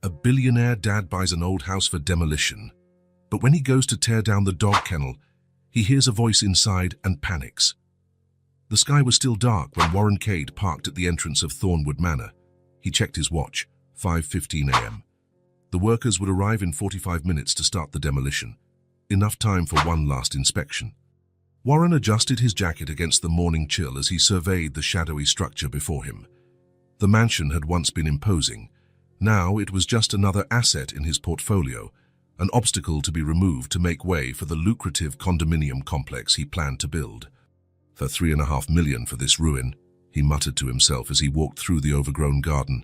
A billionaire dad buys an old house for demolition. But when he goes to tear down the dog kennel, he hears a voice inside and panics. The sky was still dark when Warren Cade parked at the entrance of Thornwood Manor. He checked his watch, 5:15 a.m. The workers would arrive in 45 minutes to start the demolition. Enough time for one last inspection. Warren adjusted his jacket against the morning chill as he surveyed the shadowy structure before him. The mansion had once been imposing. Now it was just another asset in his portfolio, an obstacle to be removed to make way for the lucrative condominium complex he planned to build. For $3.5 million for this ruin, he muttered to himself as he walked through the overgrown garden.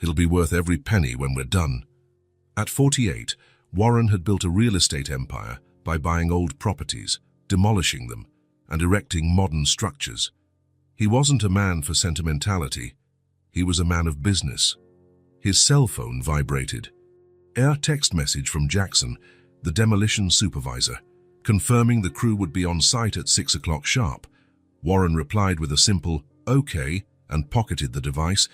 It'll be worth every penny when we're done. At 48, Warren had built a real estate empire by buying old properties, demolishing them, and erecting modern structures. He wasn't a man for sentimentality. He was a man of business. His cell phone vibrated. A text message from Jackson, the demolition supervisor, confirming the crew would be on site at 6 o'clock sharp. Warren replied with a simple, "Okay," and pocketed the device.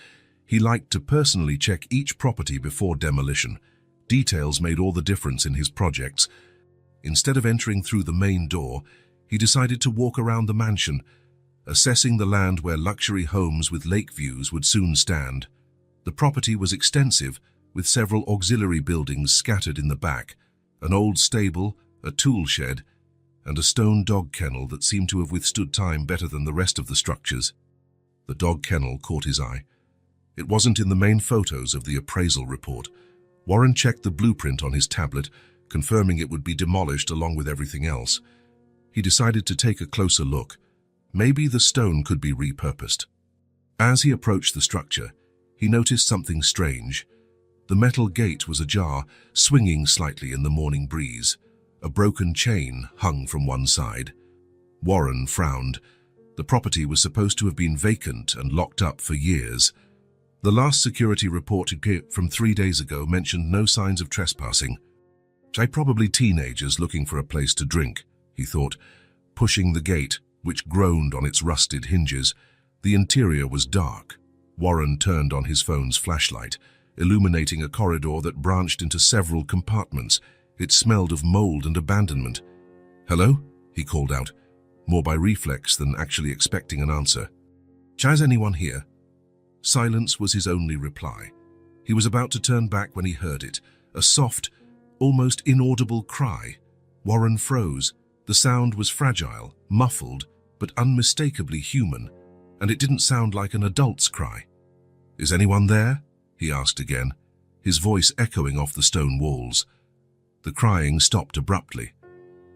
He liked to personally check each property before demolition. Details made all the difference in his projects. Instead of entering through the main door, he decided to walk around the mansion, assessing the land where luxury homes with lake views would soon stand. The property was extensive, with several auxiliary buildings scattered in the back, an old stable, a tool shed, and a stone dog kennel that seemed to have withstood time better than the rest of the structures. The dog kennel caught his eye. It wasn't in the main photos of the appraisal report. Warren checked the blueprint on his tablet, confirming it would be demolished along with everything else. He decided to take a closer look. Maybe the stone could be repurposed. As he approached the structure, he noticed something strange. The metal gate was ajar, swinging slightly in the morning breeze. A broken chain hung from one side. Warren frowned. The property was supposed to have been vacant and locked up for years. The last security report from 3 days ago mentioned no signs of trespassing. Probably teenagers looking for a place to drink, he thought, pushing the gate, which groaned on its rusted hinges. The interior was dark. Warren turned on his phone's flashlight, illuminating a corridor that branched into several compartments. It smelled of mold and abandonment. "Hello?" he called out, more by reflex than actually expecting an answer. "Is anyone here?" Silence was his only reply. He was about to turn back when he heard it, a soft, almost inaudible cry. Warren froze. The sound was fragile, muffled, but unmistakably human, and it didn't sound like an adult's cry. "Is anyone there?" he asked again, his voice echoing off the stone walls. The crying stopped abruptly.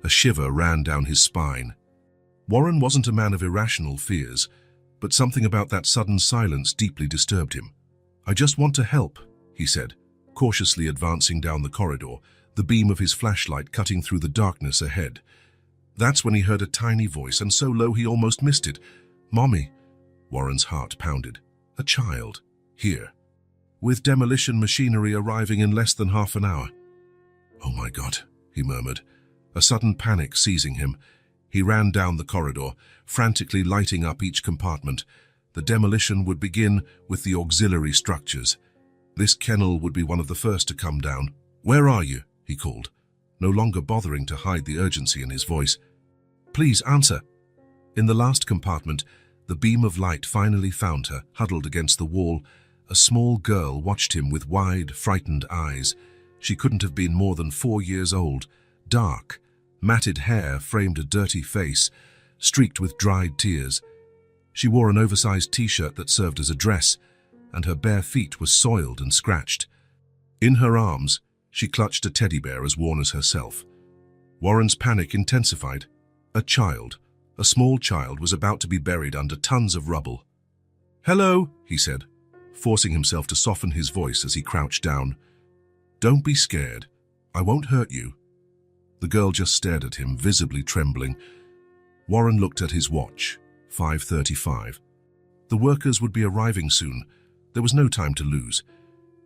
A shiver ran down his spine. Warren wasn't a man of irrational fears, but something about that sudden silence deeply disturbed him. "I just want to help," he said, cautiously advancing down the corridor, the beam of his flashlight cutting through the darkness ahead. That's when he heard a tiny voice, and so low he almost missed it. "Mommy." Warren's heart pounded. A child. Here. With demolition machinery arriving in less than half an hour. "Oh my God," he murmured, a sudden panic seizing him. He ran down the corridor, frantically lighting up each compartment. The demolition would begin with the auxiliary structures. This kennel would be one of the first to come down. "Where are you?" he called, no longer bothering to hide the urgency in his voice. "Please answer." In the last compartment, the beam of light finally found her, huddled against the wall. A small girl watched him with wide, frightened eyes. She couldn't have been more than 4 years old. Dark, matted hair framed a dirty face, streaked with dried tears. She wore an oversized t-shirt that served as a dress, and her bare feet were soiled and scratched. In her arms, she clutched a teddy bear as worn as herself. Warren's panic intensified. A child, a small child, was about to be buried under tons of rubble. "Hello," he said, forcing himself to soften his voice as he crouched down. "Don't be scared. I won't hurt you." The girl just stared at him, visibly trembling. Warren looked at his watch, 5:35. The workers would be arriving soon. There was no time to lose.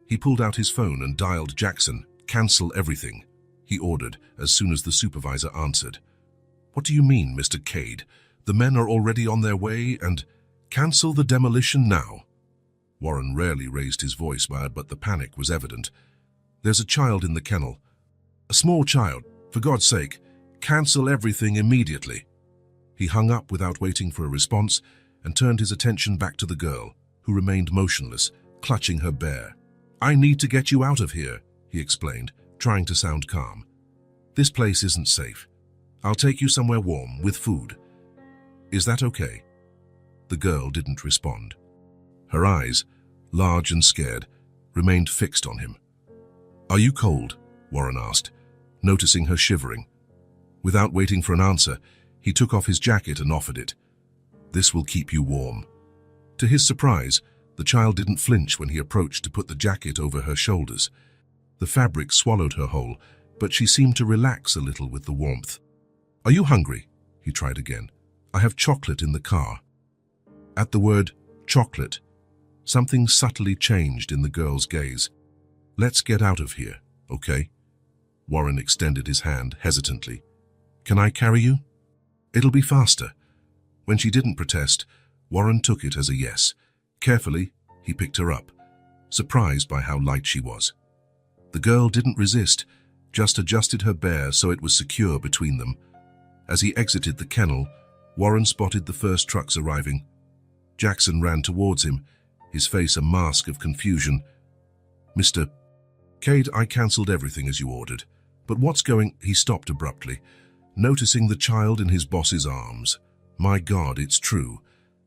He pulled out his phone and dialed Jackson. "Cancel everything," he ordered as soon as the supervisor answered. "What do you mean, Mr. Cade? The men are already on their way and—" "Cancel the demolition now." Warren rarely raised his voice, but the panic was evident. "There's a child in the kennel. A small child. For God's sake, cancel everything immediately." He hung up without waiting for a response and turned his attention back to the girl, who remained motionless, clutching her bear. "I need to get you out of here," he explained, trying to sound calm. "This place isn't safe. I'll take you somewhere warm, with food. Is that okay?" The girl didn't respond. Her eyes, large and scared, remained fixed on him. "Are you cold?" Warren asked, noticing her shivering. Without waiting for an answer, he took off his jacket and offered it. "This will keep you warm." To his surprise, the child didn't flinch when he approached to put the jacket over her shoulders. The fabric swallowed her whole, but she seemed to relax a little with the warmth. "Are you hungry?" he tried again. "I have chocolate in the car." At the word chocolate, something subtly changed in the girl's gaze. "Let's get out of here, okay?" Warren extended his hand hesitantly. "Can I carry you?" "It'll be faster." When she didn't protest, Warren took it as a yes. Carefully, he picked her up, surprised by how light she was. The girl didn't resist, just adjusted her bear so it was secure between them. As he exited the kennel, Warren spotted the first trucks arriving. Jackson ran towards him, his face a mask of confusion. "Mr. Cade, I cancelled everything as you ordered. But what's going—" He stopped abruptly, noticing the child in his boss's arms. My God, it's true.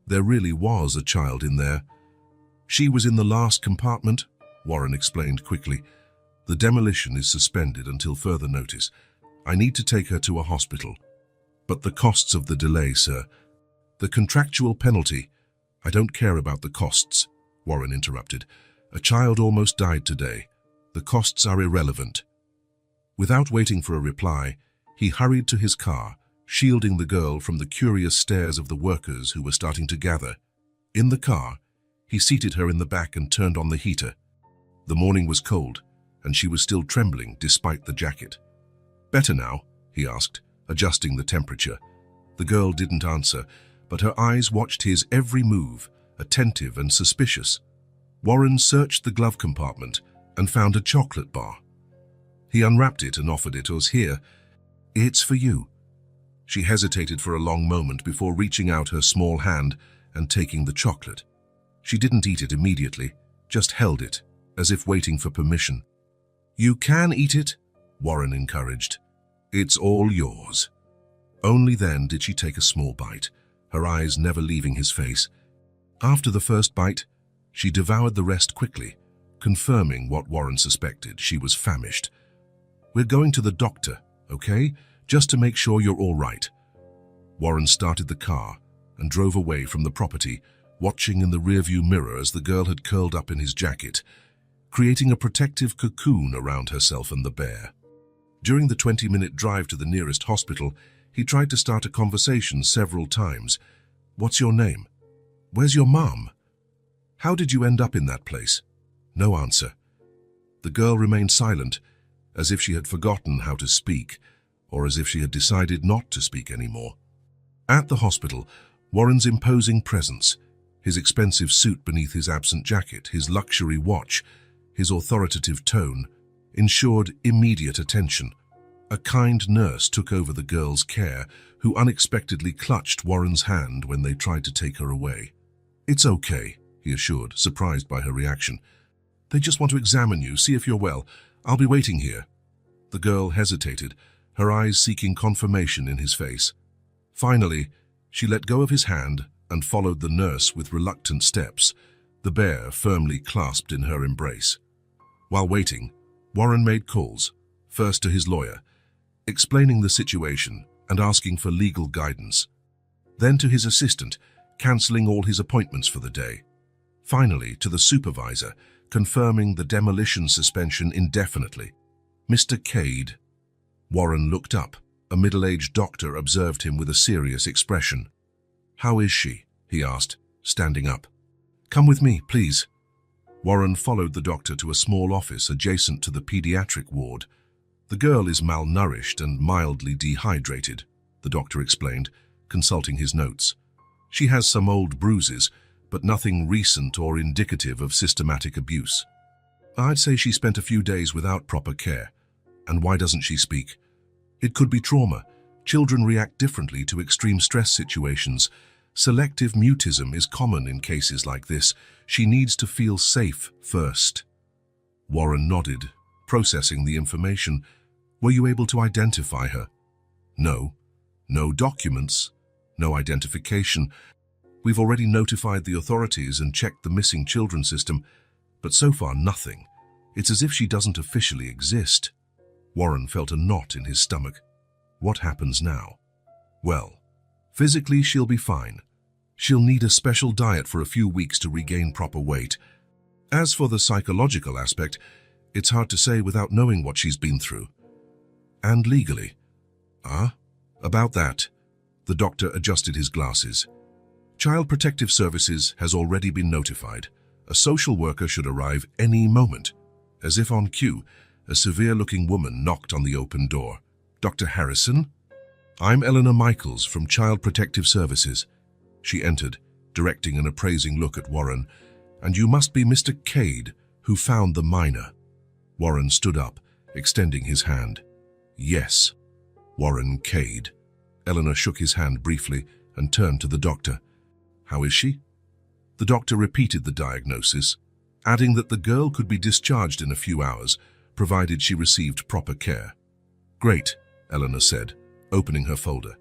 There really was a child in there. "She was in the last compartment," Warren explained quickly. "The demolition is suspended until further notice. I need to take her to a hospital." "But the costs of the delay, sir." "The contractual penalty." "I don't care about the costs," Warren interrupted. "A child almost died today. The costs are irrelevant." Without waiting for a reply, he hurried to his car, shielding the girl from the curious stares of the workers who were starting to gather. In the car, he seated her in the back and turned on the heater. The morning was cold, and she was still trembling despite the jacket. "Better now?" he asked, adjusting the temperature. The girl didn't answer, but her eyes watched his every move, attentive and suspicious. Warren searched the glove compartment and found a chocolate bar. He unwrapped it and offered it as, "Here, it's for you." She hesitated for a long moment before reaching out her small hand and taking the chocolate. She didn't eat it immediately, just held it, as if waiting for permission. "You can eat it," Warren encouraged. "It's all yours." Only then did she take a small bite, her eyes never leaving his face. After the first bite, she devoured the rest quickly, confirming what Warren suspected. She was famished. "We're going to the doctor, okay? Just to make sure you're all right." Warren started the car and drove away from the property, watching in the rearview mirror as the girl had curled up in his jacket, creating a protective cocoon around herself and the bear. During the 20-minute drive to the nearest hospital, he tried to start a conversation several times. "What's your name? Where's your mom? How did you end up in that place?" No answer. The girl remained silent, as if she had forgotten how to speak, or as if she had decided not to speak anymore. At the hospital, Warren's imposing presence, his expensive suit beneath his absent jacket, his luxury watch, his authoritative tone, ensured immediate attention. A kind nurse took over the girl's care, who unexpectedly clutched Warren's hand when they tried to take her away. "It's okay," he assured, surprised by her reaction. "They just want to examine you, see if you're well. I'll be waiting here." The girl hesitated, her eyes seeking confirmation in his face. Finally, she let go of his hand and followed the nurse with reluctant steps, the bear firmly clasped in her embrace. While waiting, Warren made calls, first to his lawyer, explaining the situation and asking for legal guidance, then to his assistant, cancelling all his appointments for the day. Finally, to the supervisor, confirming the demolition suspension indefinitely. "Mr. Cade." Warren looked up. A middle-aged doctor observed him with a serious expression. "How is she?" he asked, standing up. "Come with me, please." Warren followed the doctor to a small office adjacent to the pediatric ward. "The girl is malnourished and mildly dehydrated," the doctor explained, consulting his notes. "She has some old bruises, but nothing recent or indicative of systematic abuse. I'd say she spent a few days without proper care. And why doesn't she speak? It could be trauma. Children react differently to extreme stress situations. Selective mutism is common in cases like this. She needs to feel safe first. Warren nodded, processing the information. Were you able to identify her? No. No documents. No identification. We've already notified the authorities and checked the missing children system, but so far nothing. It's as if she doesn't officially exist. Warren felt a knot in his stomach. What happens now? Well, physically she'll be fine. She'll need a special diet for a few weeks to regain proper weight. As for the psychological aspect, it's hard to say without knowing what she's been through. And legally? About that. The doctor adjusted his glasses. Child Protective Services has already been notified. A social worker should arrive any moment. As if on cue, a severe-looking woman knocked on the open door. Dr. Harrison? I'm Eleanor Michaels from Child Protective Services. She entered, directing an appraising look at Warren. And you must be Mr. Cade, who found the minor. Warren stood up, extending his hand. Yes, Warren Cade. Eleanor shook his hand briefly and turned to the doctor. How is she? The doctor repeated the diagnosis, adding that the girl could be discharged in a few hours, provided she received proper care. Great, Eleanor said, opening her folder.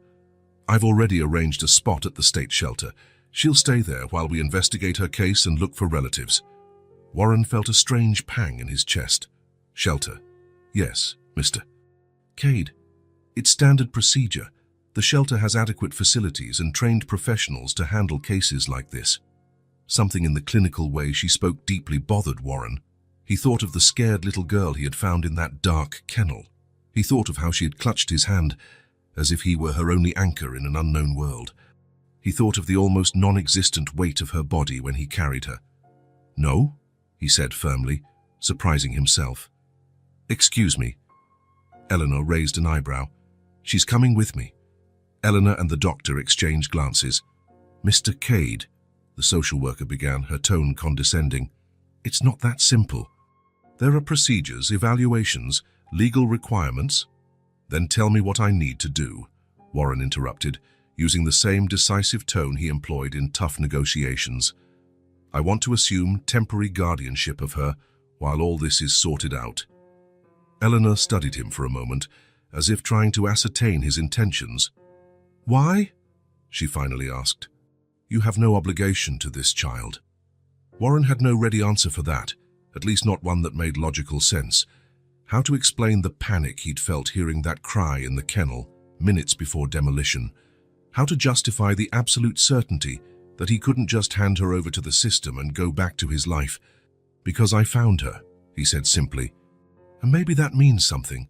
I've already arranged a spot at the state shelter. She'll stay there while we investigate her case and look for relatives. Warren felt a strange pang in his chest. Shelter. Yes, Mr. Cade. It's standard procedure. The shelter has adequate facilities and trained professionals to handle cases like this. Something in the clinical way she spoke deeply bothered Warren. He thought of the scared little girl he had found in that dark kennel. He thought of how she had clutched his hand, as if he were her only anchor in an unknown world. He thought of the almost non-existent weight of her body when he carried her. No, he said firmly, surprising himself. Excuse me. Eleanor raised an eyebrow. She's coming with me. Eleanor and the doctor exchanged glances. Mr. Cade, the social worker began, her tone condescending. It's not that simple. There are procedures, evaluations, legal requirements. Then tell me what I need to do, Warren interrupted, using the same decisive tone he employed in tough negotiations. I want to assume temporary guardianship of her while all this is sorted out. Eleanor studied him for a moment, as if trying to ascertain his intentions. Why? She finally asked. You have no obligation to this child. Warren had no ready answer for that, at least not one that made logical sense. How to explain the panic he'd felt hearing that cry in the kennel minutes before demolition? How to justify the absolute certainty that he couldn't just hand her over to the system and go back to his life? Because I found her, he said simply. And maybe that means something.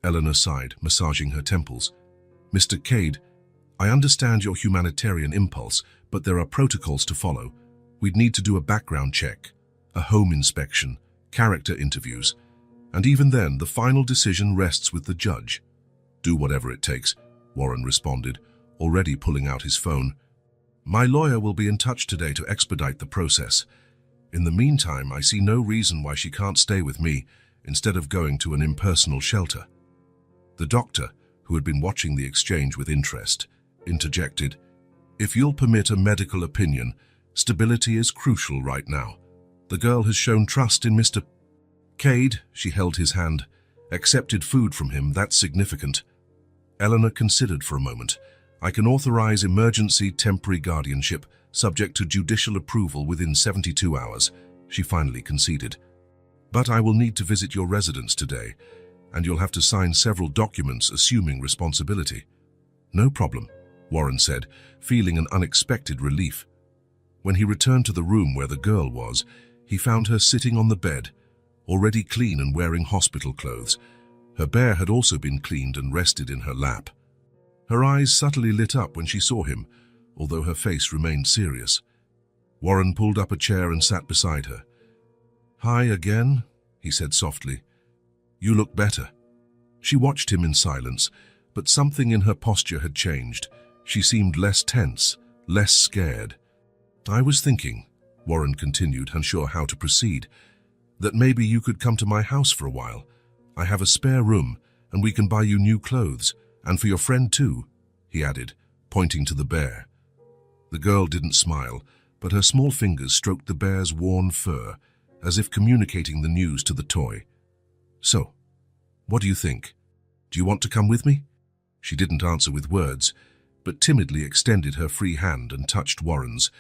Eleanor sighed, massaging her temples. Mr. Cade, I understand your humanitarian impulse, but there are protocols to follow. We'd need to do a background check, a home inspection, character interviews, and even then the final decision rests with the judge. Do whatever it takes, Warren responded, already pulling out his phone. My lawyer will be in touch today to expedite the process. In the meantime, I see no reason why she can't stay with me instead of going to an impersonal shelter. The doctor, who had been watching the exchange with interest, interjected, If you'll permit a medical opinion, stability is crucial right now. The girl has shown trust in Mr. Cade. She held his hand. Accepted food from him, that's significant. Eleanor considered for a moment. I can authorize emergency temporary guardianship, subject to judicial approval within 72 hours, she finally conceded. But I will need to visit your residence today, and you'll have to sign several documents assuming responsibility. No problem, Warren said, feeling an unexpected relief. When he returned to the room where the girl was, he found her sitting on the bed, already clean and wearing hospital clothes. Her bear had also been cleaned and rested in her lap. Her eyes subtly lit up when she saw him, although her face remained serious. Warren pulled up a chair and sat beside her. Hi again, he said softly. You look better. She watched him in silence, but something in her posture had changed. She seemed less tense, less scared. I was thinking, Warren continued, unsure how to proceed, that maybe you could come to my house for a while. I have a spare room, and we can buy you new clothes, and for your friend too, he added, pointing to the bear. The girl didn't smile, but her small fingers stroked the bear's worn fur, as if communicating the news to the toy. So, what do you think? Do you want to come with me? She didn't answer with words, but timidly extended her free hand and touched Warren's,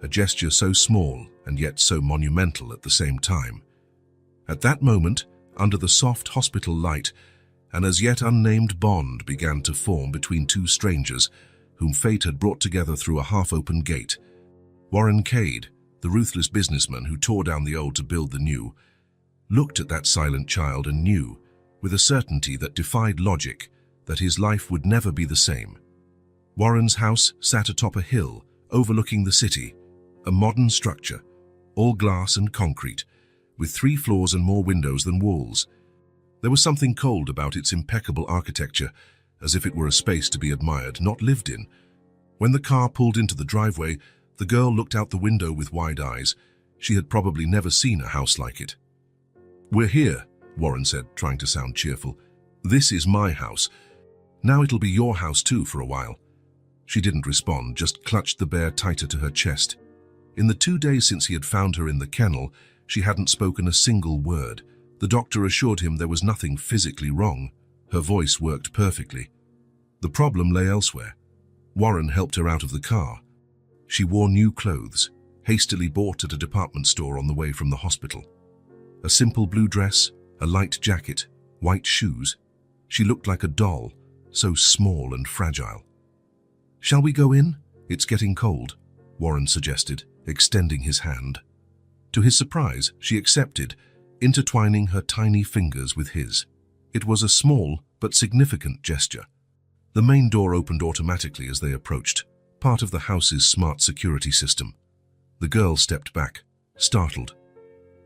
a gesture so small and yet so monumental at the same time. At that moment, under the soft hospital light, an as yet unnamed bond began to form between two strangers whom fate had brought together through a half-open gate. Warren Cade, the ruthless businessman who tore down the old to build the new, looked at that silent child and knew, with a certainty that defied logic, that his life would never be the same. Warren's house sat atop a hill overlooking the city, a modern structure, all glass and concrete, with 3 floors and more windows than walls. There was something cold about its impeccable architecture, as if it were a space to be admired, not lived in. When the car pulled into the driveway, the girl looked out the window with wide eyes. She had probably never seen a house like it. "We're here," Warren said, trying to sound cheerful. "This is my house. Now it'll be your house too for a while." She didn't respond, just clutched the bear tighter to her chest. In the 2 days since he had found her in the kennel, she hadn't spoken a single word. The doctor assured him there was nothing physically wrong. Her voice worked perfectly. The problem lay elsewhere. Warren helped her out of the car. She wore new clothes, hastily bought at a department store on the way from the hospital. A simple blue dress, a light jacket, white shoes. She looked like a doll, so small and fragile. "Shall we go in? It's getting cold," Warren suggested, extending his hand. To his surprise, she accepted, intertwining her tiny fingers with his. It was a small but significant gesture. The main door opened automatically as they approached, part of the house's smart security system. The girl stepped back, startled.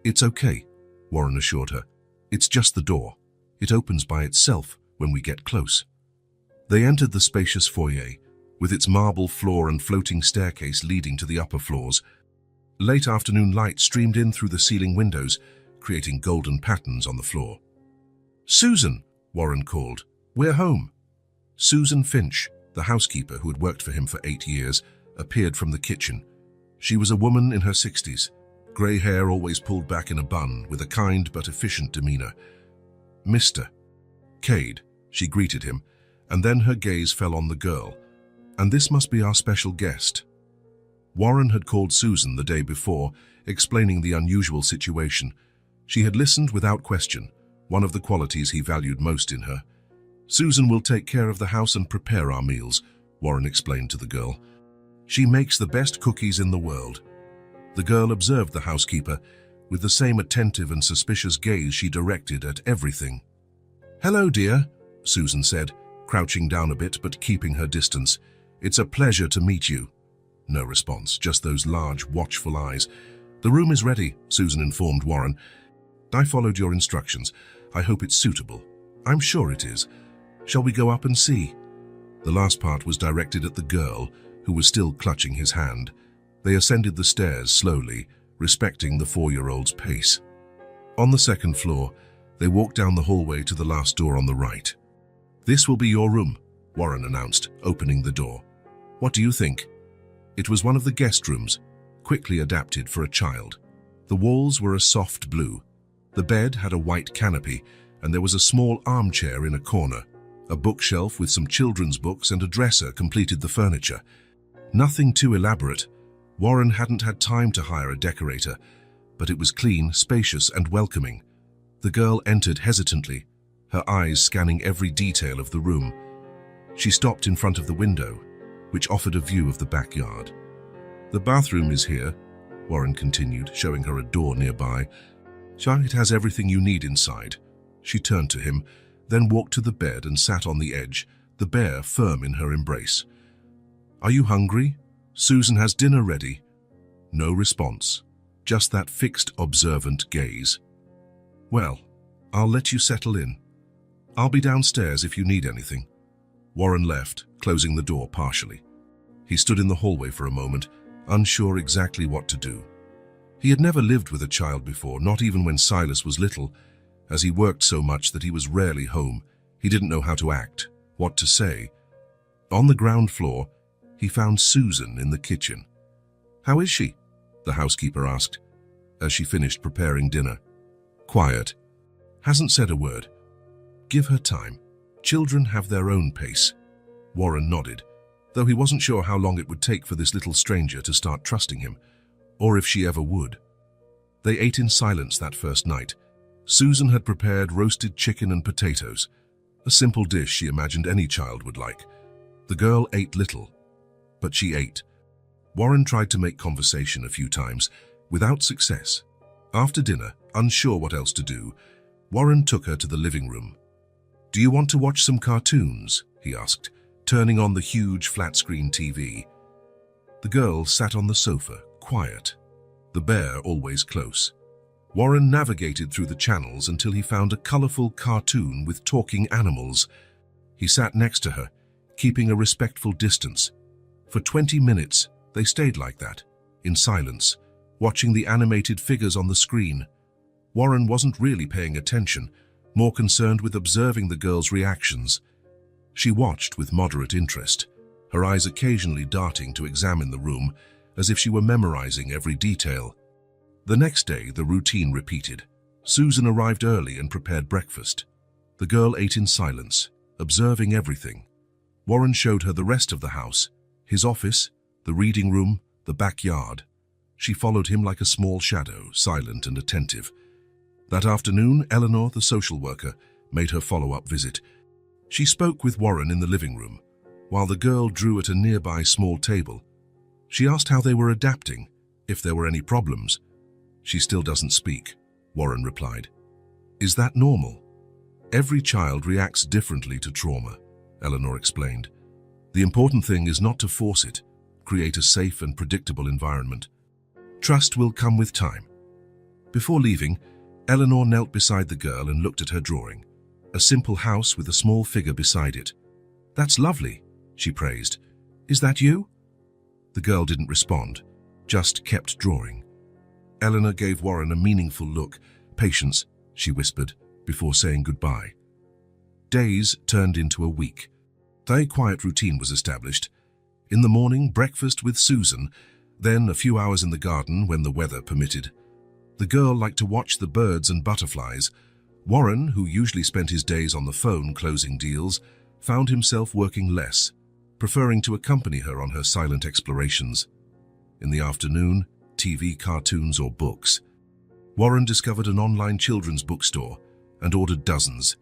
"It's okay," Warren assured her. "It's just the door. It opens by itself when we get close." They entered the spacious foyer, with its marble floor and floating staircase leading to the upper floors. Late afternoon light streamed in through the ceiling windows, creating golden patterns on the floor. "Susan," Warren called. "We're home." Susan Finch, the housekeeper who had worked for him for 8 years, appeared from the kitchen. She was a woman in her 60s, grey hair always pulled back in a bun, with a kind but efficient demeanor. "Mr. Cade," she greeted him, and then her gaze fell on the girl. "And this must be our special guest." Warren had called Susan the day before, explaining the unusual situation. She had listened without question, one of the qualities he valued most in her. "Susan will take care of the house and prepare our meals," Warren explained to the girl. "She makes the best cookies in the world." The girl observed the housekeeper with the same attentive and suspicious gaze she directed at everything. "Hello, dear," Susan said, crouching down a bit but keeping her distance. "It's a pleasure to meet you." No response, just those large, watchful eyes. "The room is ready," Susan informed Warren. "I followed your instructions. I hope it's suitable." "I'm sure it is. Shall we go up and see?" The last part was directed at the girl, who was still clutching his hand. They ascended the stairs slowly, respecting the 4-year-old's pace. On the 2nd floor, they walked down the hallway to the last door on the right. "This will be your room," Warren announced, opening the door. "What do you think?" It was one of the guest rooms, quickly adapted for a child. The walls were a soft blue. The bed had a white canopy, and there was a small armchair in a corner. A bookshelf with some children's books and a dresser completed the furniture. Nothing too elaborate. Warren hadn't had time to hire a decorator, but it was clean, spacious, and welcoming. The girl entered hesitantly, her eyes scanning every detail of the room. She stopped in front of the window, which offered a view of the backyard. "The bathroom is here," Warren continued, showing her a door nearby. "It has everything you need inside." She turned to him, then walked to the bed and sat on the edge, the bear firm in her embrace. "Are you hungry? Susan has dinner ready." No response, just that fixed, observant gaze. "Well, I'll let you settle in. I'll be downstairs if you need anything." Warren left, closing the door partially. He stood in the hallway for a moment, unsure exactly what to do. He had never lived with a child before, not even when Silas was little. As he worked so much that he was rarely home, he didn't know how to act, what to say. On the ground floor, he found Susan in the kitchen. "How is she?" the housekeeper asked, as she finished preparing dinner. "Quiet. Hasn't said a word. Give her time. Children have their own pace." Warren nodded, though he wasn't sure how long it would take for this little stranger to start trusting him, or if she ever would. They ate in silence that first night. Susan had prepared roasted chicken and potatoes, a simple dish she imagined any child would like. The girl ate little, but she ate. Warren tried to make conversation a few times, without success. After dinner, unsure what else to do, Warren took her to the living room. "Do you want to watch some cartoons?" he asked, turning on the huge flat-screen TV. The girl sat on the sofa, quiet, the bear always close. Warren navigated through the channels until he found a colorful cartoon with talking animals. He sat next to her, keeping a respectful distance. For 20 minutes, they stayed like that, in silence, watching the animated figures on the screen. Warren wasn't really paying attention, more concerned with observing the girl's reactions. She watched with moderate interest, her eyes occasionally darting to examine the room, as if she were memorizing every detail. The next day, the routine repeated. Susan arrived early and prepared breakfast. The girl ate in silence, observing everything. Warren showed her the rest of the house, his office, the reading room, the backyard. She followed him like a small shadow, silent and attentive. That afternoon, Eleanor, the social worker, made her follow-up visit. She spoke with Warren in the living room, while the girl drew at a nearby small table. She asked how they were adapting, if there were any problems. "She still doesn't speak," Warren replied. "Is that normal?" "Every child reacts differently to trauma," Eleanor explained. "The important thing is not to force it. Create a safe and predictable environment. Trust will come with time." Before leaving, Eleanor knelt beside the girl and looked at her drawing, a simple house with a small figure beside it. "That's lovely," she praised. "Is that you?" The girl didn't respond, just kept drawing. Eleanor gave Warren a meaningful look. "Patience," she whispered, before saying goodbye. Days turned into a week. A quiet routine was established. In the morning, breakfast with Susan, then a few hours in the garden when the weather permitted. The girl liked to watch the birds and butterflies. Warren, who usually spent his days on the phone closing deals, found himself working less, preferring to accompany her on her silent explorations. In the afternoon, TV, cartoons, or books. Warren discovered an online children's bookstore and ordered dozens.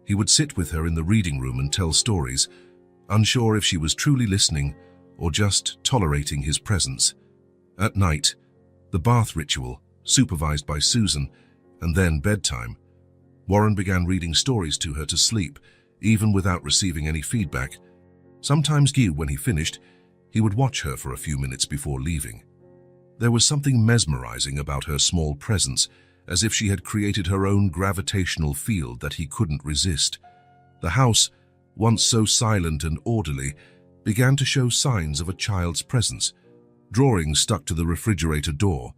He would sit with her in the reading room and tell stories, unsure if she was truly listening or just tolerating his presence. At night, the bath ritual, supervised by Susan, and then bedtime. Warren began reading stories to her to sleep, even without receiving any feedback. Sometimes, when he finished, he would watch her for a few minutes before leaving. There was something mesmerizing about her small presence, as if she had created her own gravitational field that he couldn't resist. The house, once so silent and orderly, began to show signs of a child's presence. Drawings stuck to the refrigerator door.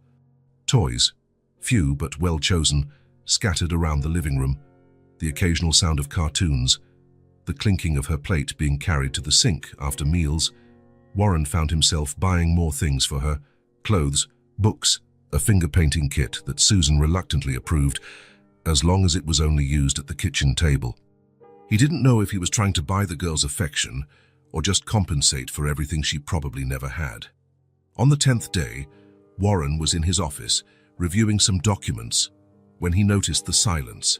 Toys, few but well chosen, scattered around the living room. The occasional sound of cartoons. The clinking of her plate being carried to the sink after meals. Warren found himself buying more things for her. Clothes, books, a finger-painting kit that Susan reluctantly approved, as long as it was only used at the kitchen table. He didn't know if he was trying to buy the girl's affection or just compensate for everything she probably never had. On the 10th day, Warren was in his office, reviewing some documents, when he noticed the silence.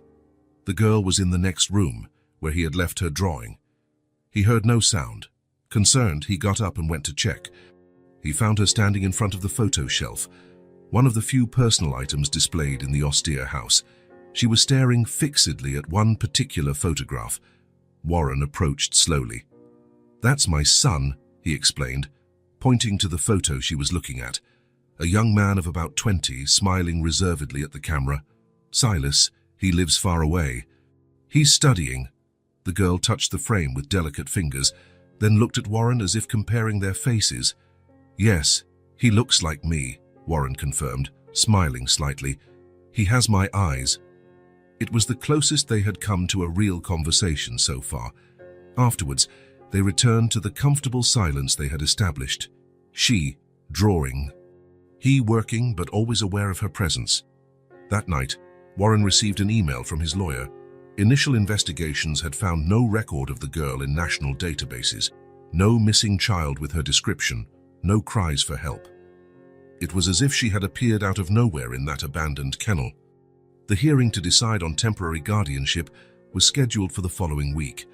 The girl was in the next room, where he had left her drawing. He heard no sound. Concerned, he got up and went to check. He found her standing in front of the photo shelf, one of the few personal items displayed in the austere house. She was staring fixedly at one particular photograph. Warren approached slowly. "That's my son," he explained, pointing to the photo she was looking at. A young man of about 20, smiling reservedly at the camera. "Silas, he lives far away. He's studying." The girl touched the frame with delicate fingers, then looked at Warren as if comparing their faces. "Yes, "He looks like me," Warren confirmed, smiling slightly. "He has my eyes." It was the closest they had come to a real conversation so far. Afterwards, they returned to the comfortable silence they had established. She, drawing. He working, but always aware of her presence. That night, Warren received an email from his lawyer. Initial investigations had found no record of the girl in national databases, no missing child with her description, no cries for help. It was as if she had appeared out of nowhere in that abandoned kennel. The hearing to decide on temporary guardianship was scheduled for the following week.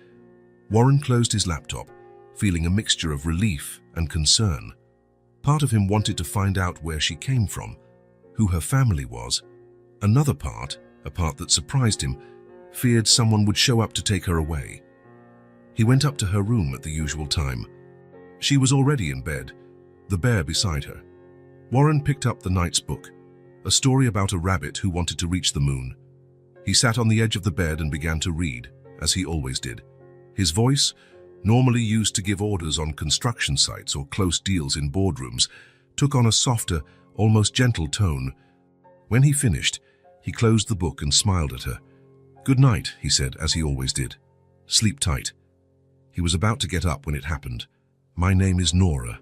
Warren closed his laptop, feeling a mixture of relief and concern. Part of him wanted to find out where she came from, who her family was. Another part, a part that surprised him, feared someone would show up to take her away. He went up to her room at the usual time. She was already in bed, the bear beside her. Warren picked up the night's book, a story about a rabbit who wanted to reach the moon. He sat on the edge of the bed and began to read, as he always did. His voice, normally used to give orders on construction sites or close deals in boardrooms, took on a softer, almost gentle tone. When he finished, he closed the book and smiled at her. "Good night," he said, as he always did. "Sleep tight." He was about to get up when it happened. "My name is Nora."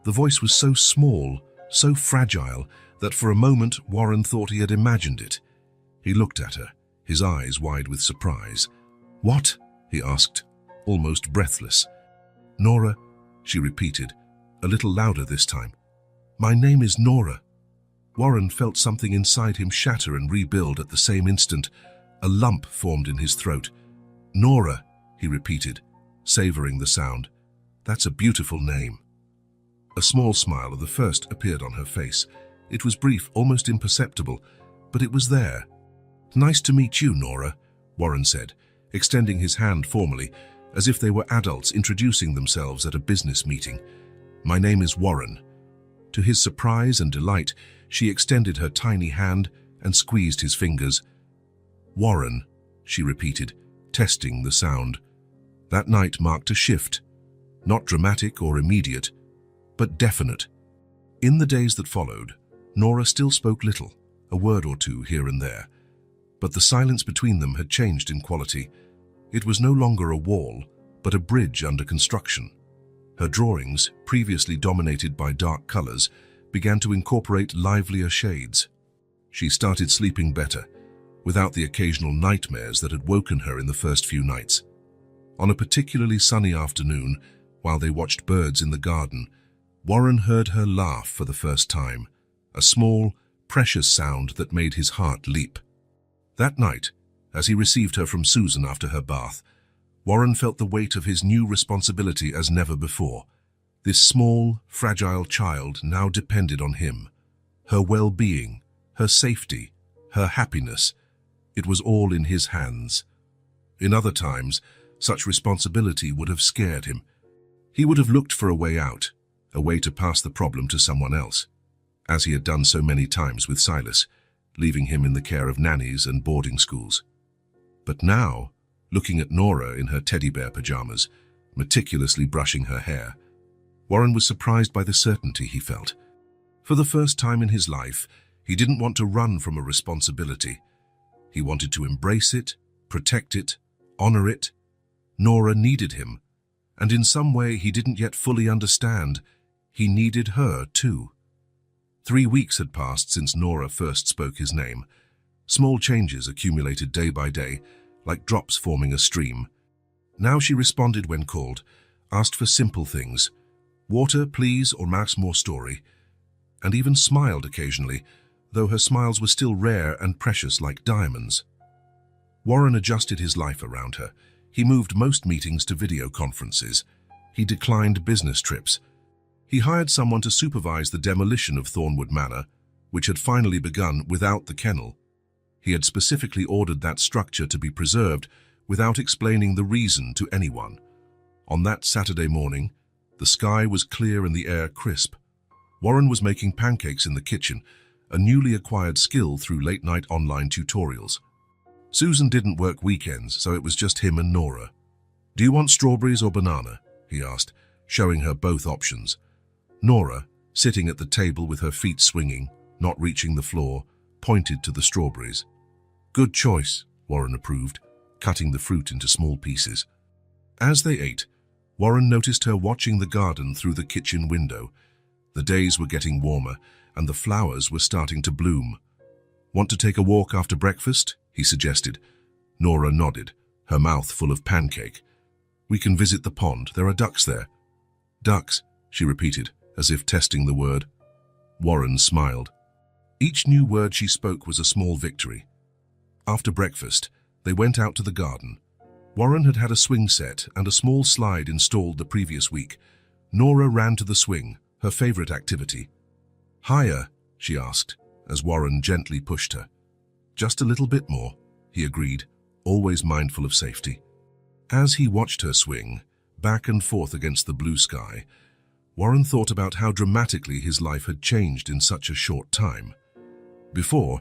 The voice was so small, so fragile, that for a moment Warren thought he had imagined it. He looked at her, his eyes wide with surprise. "What?" he asked, almost breathless. "Nora," she repeated, a little louder this time. "My name is Nora." Warren felt something inside him shatter and rebuild at the same instant. A lump formed in his throat. "Nora," he repeated, savoring the sound. "That's a beautiful name." A small smile of the first appeared on her face. It was brief, almost imperceptible, but it was there. "Nice to meet you, Nora," Warren said, extending his hand formally, as if they were adults introducing themselves at a business meeting. "My name is Warren." To his surprise and delight, she extended her tiny hand and squeezed his fingers. "Warren," she repeated, testing the sound. That night marked a shift, not dramatic or immediate, but definite. In the days that followed, Nora still spoke little, a word or two here and there, but the silence between them had changed in quality. It was no longer a wall, but a bridge under construction. Her drawings, previously dominated by dark colors, began to incorporate livelier shades. She started sleeping better, without the occasional nightmares that had woken her in the first few nights. On a particularly sunny afternoon, while they watched birds in the garden, Warren heard her laugh for the first time, a small, precious sound that made his heart leap. That night, as he received her from Susan after her bath, Warren felt the weight of his new responsibility as never before. This small, fragile child now depended on him. Her well-being, her safety, her happiness, it was all in his hands. In other times, such responsibility would have scared him. He would have looked for a way out, a way to pass the problem to someone else, as he had done so many times with Silas, leaving him in the care of nannies and boarding schools. But now, looking at Nora in her teddy bear pajamas, meticulously brushing her hair, Warren was surprised by the certainty he felt. For the first time in his life, he didn't want to run from a responsibility. He wanted to embrace it, protect it, honor it. Nora needed him, and in some way he didn't yet fully understand. He needed her too. 3 weeks had passed since Nora first spoke his name. Small changes accumulated day by day, like drops forming a stream. Now she responded when called, asked for simple things, "Water, please," or "Mouse more story," and even smiled occasionally, though her smiles were still rare and precious like diamonds. Warren adjusted his life around her. He moved most meetings to video conferences. He declined business trips. He hired someone to supervise the demolition of Thornwood Manor, which had finally begun without the kennel. He had specifically ordered that structure to be preserved without explaining the reason to anyone. On that Saturday morning, the sky was clear and the air crisp. Warren was making pancakes in the kitchen, a newly acquired skill through late-night online tutorials. Susan didn't work weekends, so it was just him and Nora. "Do you want strawberries or banana?" he asked, showing her both options. Nora, sitting at the table with her feet swinging, not reaching the floor, pointed to the strawberries. "Good choice," Warren approved, cutting the fruit into small pieces. As they ate, Warren noticed her watching the garden through the kitchen window. The days were getting warmer, and the flowers were starting to bloom. "Want to take a walk after breakfast?" he suggested. Nora nodded, her mouth full of pancake. "We can visit the pond. There are ducks there." "Ducks," she repeated, as if testing the word. Warren smiled. Each new word she spoke was a small victory. After breakfast, they went out to the garden. Warren had had a swing set and a small slide installed the previous week. Nora ran to the swing, her favorite activity. "Higher?" she asked, as Warren gently pushed her. "Just a little bit more," he agreed, always mindful of safety. As he watched her swing, back and forth against the blue sky, Warren thought about how dramatically his life had changed in such a short time. Before,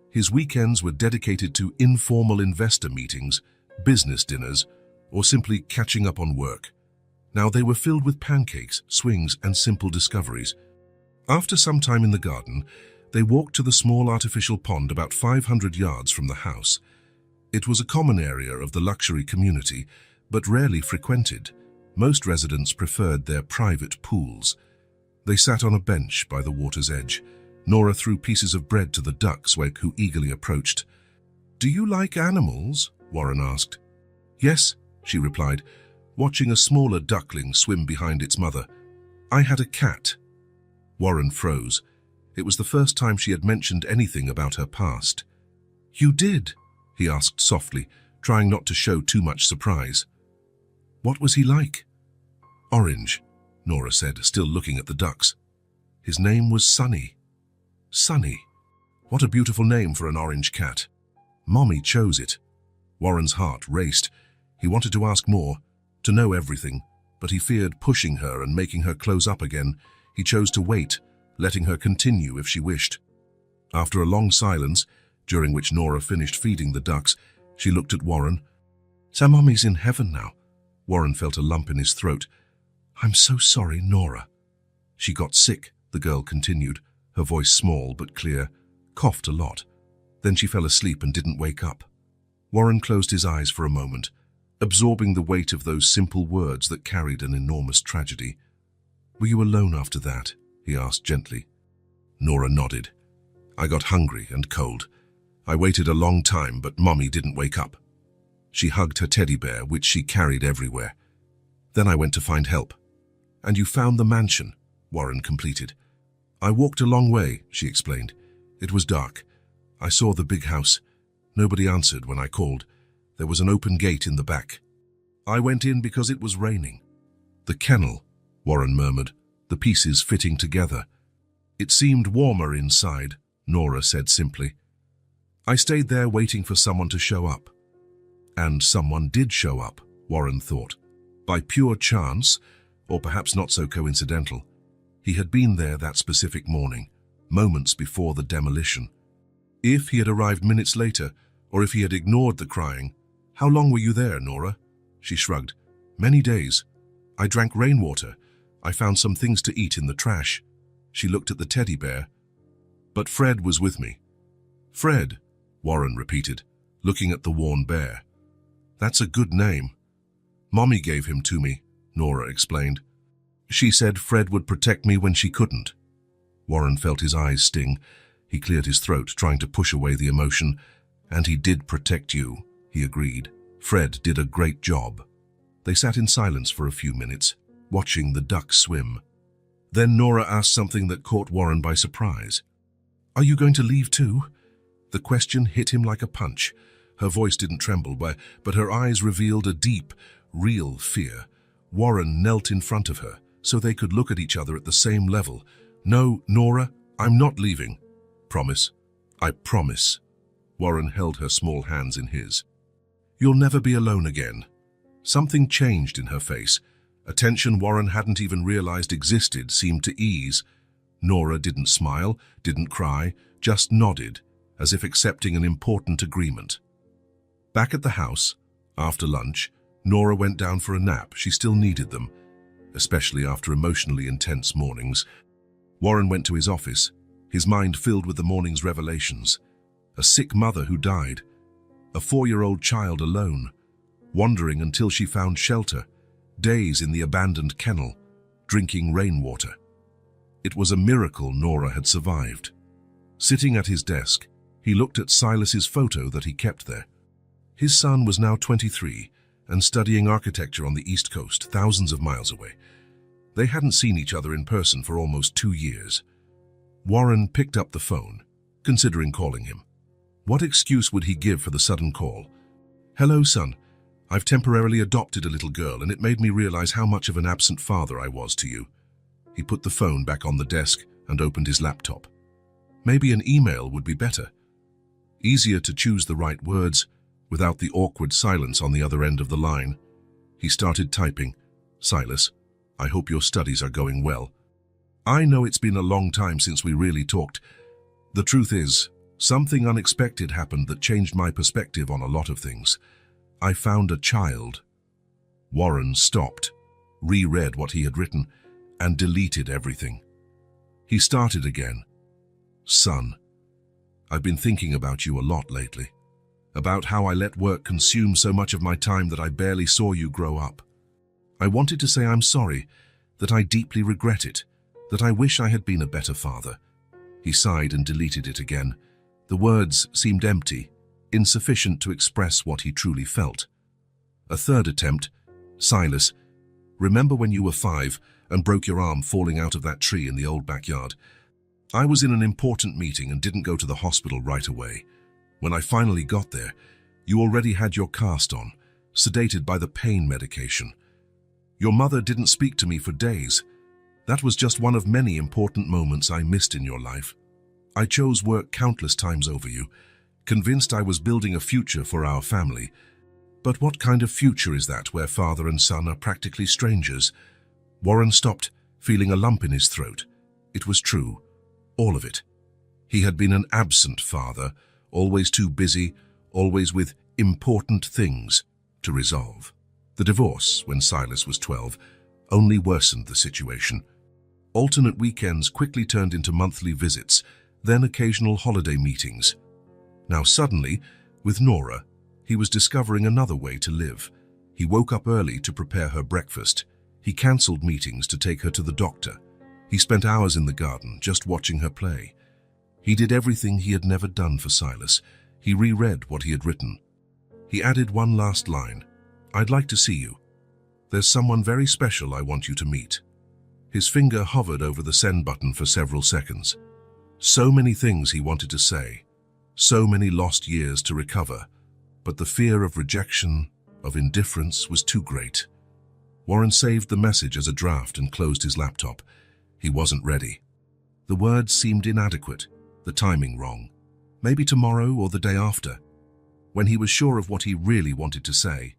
his weekends were dedicated to informal investor meetings, business dinners, or simply catching up on work. Now they were filled with pancakes, swings, and simple discoveries. After some time in the garden, they walked to the small artificial pond about 500 yards from the house. It was a common area of the luxury community, but rarely frequented. Most residents preferred their private pools. They sat on a bench by the water's edge. Nora threw pieces of bread to the ducks who eagerly approached. "Do you like animals?" Warren asked. "Yes," she replied, watching a smaller duckling swim behind its mother. "I had a cat." Warren froze. It was the first time she had mentioned anything about her past. "You did?" he asked softly, trying not to show too much surprise. "What was he like?" "Orange," Nora said, still looking at the ducks. "His name was Sunny." "Sunny? What a beautiful name for an orange cat. Mommy chose it." Warren's heart raced. He wanted to ask more, to know everything, but he feared pushing her and making her close up again. He chose to wait, letting her continue if she wished. After a long silence, during which Nora finished feeding the ducks, she looked at Warren. "So Mommy's in heaven now." Warren felt a lump in his throat. "I'm so sorry, Nora." "She got sick," the girl continued, her voice small but clear, "coughed a lot. Then she fell asleep and didn't wake up." Warren closed his eyes for a moment, absorbing the weight of those simple words that carried an enormous tragedy. "Were you alone after that?" he asked gently. Nora nodded. "I got hungry and cold. I waited a long time, but Mommy didn't wake up." She hugged her teddy bear, which she carried everywhere. "Then I went to find help." "And you found the mansion," Warren completed. "I walked a long way," she explained. "It was dark. I saw the big house. Nobody answered when I called. There was an open gate in the back. I went in because it was raining." "The kennel," Warren murmured, the pieces fitting together. "It seemed warmer inside," Nora said simply. "I stayed there waiting for someone to show up." And someone did show up, Warren thought. By pure chance, or perhaps not so coincidental. He had been there that specific morning, moments before the demolition. If he had arrived minutes later, or if he had ignored the crying. "How long were you there, Nora?" She shrugged. "Many days. I drank rainwater. I found some things to eat in the trash." She looked at the teddy bear. "But Fred was with me." "Fred," Warren repeated, looking at the worn bear. "That's a good name." "Mommy gave him to me," Nora explained. "She said Fred would protect me when she couldn't." Warren felt his eyes sting. He cleared his throat, trying to push away the emotion. "And he did protect you," he agreed. "Fred did a great job." They sat in silence for a few minutes, watching the ducks swim. Then Nora asked something that caught Warren by surprise. "Are you going to leave too?" The question hit him like a punch. Her voice didn't tremble, but her eyes revealed a deep, real fear. Warren knelt in front of her, so they could look at each other at the same level. "No, Nora, I'm not leaving." "Promise." "I promise." Warren held her small hands in his. "You'll never be alone again." Something changed in her face. A tension Warren hadn't even realized existed seemed to ease. Nora didn't smile, didn't cry, just nodded, as if accepting an important agreement. Back at the house, after lunch, Nora went down for a nap. She still needed them, especially after emotionally intense mornings. Warren went to his office, his mind filled with the morning's revelations. A sick mother who died, a 4-year-old child alone, wandering until she found shelter, days in the abandoned kennel, drinking rainwater. It was a miracle Nora had survived. Sitting at his desk, he looked at Silas's photo that he kept there. His son was now 23 and studying architecture on the East Coast, thousands of miles away. They hadn't seen each other in person for almost 2 years. Warren picked up the phone, considering calling him. What excuse would he give for the sudden call? "Hello, son. I've temporarily adopted a little girl, and it made me realize how much of an absent father I was to you." He put the phone back on the desk and opened his laptop. Maybe an email would be better. Easier to choose the right words without the awkward silence on the other end of the line. He started typing. "Silas, I hope your studies are going well. I know it's been a long time since we really talked. The truth is, something unexpected happened that changed my perspective on a lot of things. I found a child." Warren stopped, reread what he had written, and deleted everything. He started again. "Son, I've been thinking about you a lot lately, about how I let work consume so much of my time that I barely saw you grow up. I wanted to say I'm sorry, that I deeply regret it, that I wish I had been a better father." He sighed and deleted it again. The words seemed empty, insufficient to express what he truly felt. A third attempt. "Silas, remember when you were 5 and broke your arm falling out of that tree in the old backyard? I was in an important meeting and didn't go to the hospital right away. When I finally got there, you already had your cast on, sedated by the pain medication. Your mother didn't speak to me for days. That was just one of many important moments I missed in your life. I chose work countless times over you, convinced I was building a future for our family. But what kind of future is that where father and son are practically strangers?" Warren stopped, feeling a lump in his throat. It was true, all of it. He had been an absent father, always too busy, always with important things to resolve. The divorce, when Silas was 12, only worsened the situation. Alternate weekends quickly turned into monthly visits, then occasional holiday meetings. Now suddenly, with Nora, he was discovering another way to live. He woke up early to prepare her breakfast. He cancelled meetings to take her to the doctor. He spent hours in the garden, just watching her play. He did everything he had never done for Silas. He reread what he had written. He added one last line. "I'd like to see you. There's someone very special I want you to meet." His finger hovered over the send button for several seconds. So many things he wanted to say, so many lost years to recover, but the fear of rejection, of indifference, was too great. Warren saved the message as a draft and closed his laptop. He wasn't ready. The words seemed inadequate, the timing wrong. Maybe tomorrow or the day after, when he was sure of what he really wanted to say.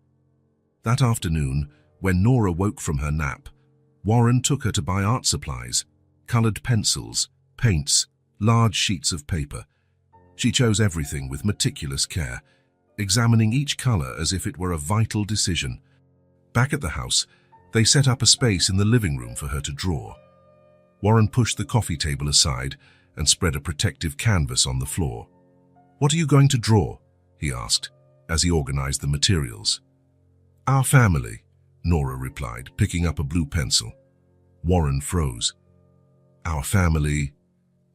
That afternoon, when Nora woke from her nap, Warren took her to buy art supplies, colored pencils, paints, large sheets of paper. She chose everything with meticulous care, examining each color as if it were a vital decision. Back at the house, they set up a space in the living room for her to draw. Warren pushed the coffee table aside and spread a protective canvas on the floor. "What are you going to draw?" he asked, as he organized the materials. "Our family," Nora replied, picking up a blue pencil. Warren froze. "Our family?"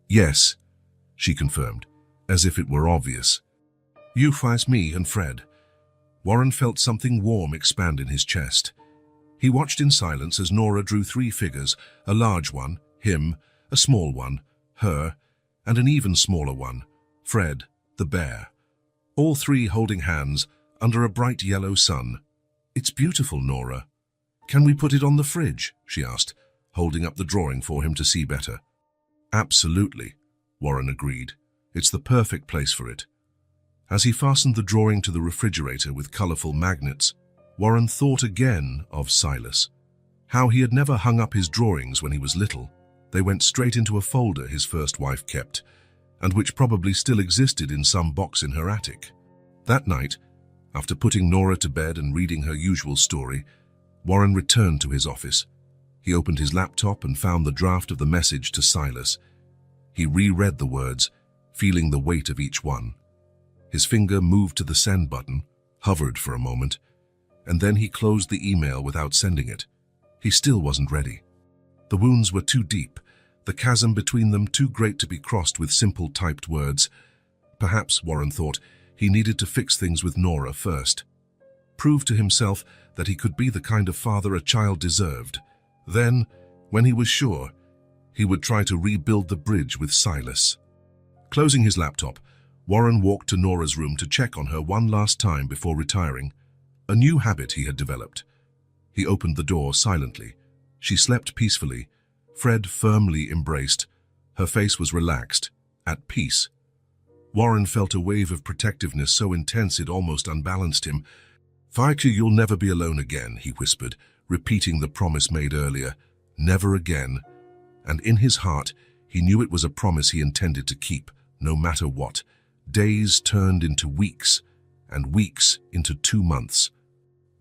"Yes," she confirmed, as if it were obvious. "You, me, and Fred." Warren felt something warm expand in his chest. He watched in silence as Nora drew 3 figures, a large one, him, a small one, her, and an even smaller one, Fred, the bear. All 3 holding hands under a bright yellow sun. "It's beautiful, Nora. Can we put it on the fridge?" she asked, holding up the drawing for him to see better. "Absolutely," Warren agreed. "It's the perfect place for it." As he fastened the drawing to the refrigerator with colorful magnets, Warren thought again of Silas. How he had never hung up his drawings when he was little. They went straight into a folder his first wife kept, and which probably still existed in some box in her attic. That night, after putting Nora to bed and reading her usual story, Warren returned to his office. He opened his laptop and found the draft of the message to Silas. He reread the words, feeling the weight of each one. His finger moved to the send button, hovered for a moment, and then he closed the email without sending it. He still wasn't ready. The wounds were too deep, the chasm between them too great to be crossed with simple typed words. Perhaps, Warren thought, he needed to fix things with Nora first. Prove to himself that he could be the kind of father a child deserved. Then, when he was sure, he would try to rebuild the bridge with Silas. Closing his laptop, Warren walked to Nora's room to check on her one last time before retiring. A new habit he had developed. He opened the door silently. She slept peacefully. Fred firmly embraced. Her face was relaxed, at peace. Warren felt a wave of protectiveness so intense it almost unbalanced him. "Fikey, you'll never be alone again," he whispered, repeating the promise made earlier. Never again. And in his heart, he knew it was a promise he intended to keep, no matter what. Days turned into weeks, and weeks into 2 months.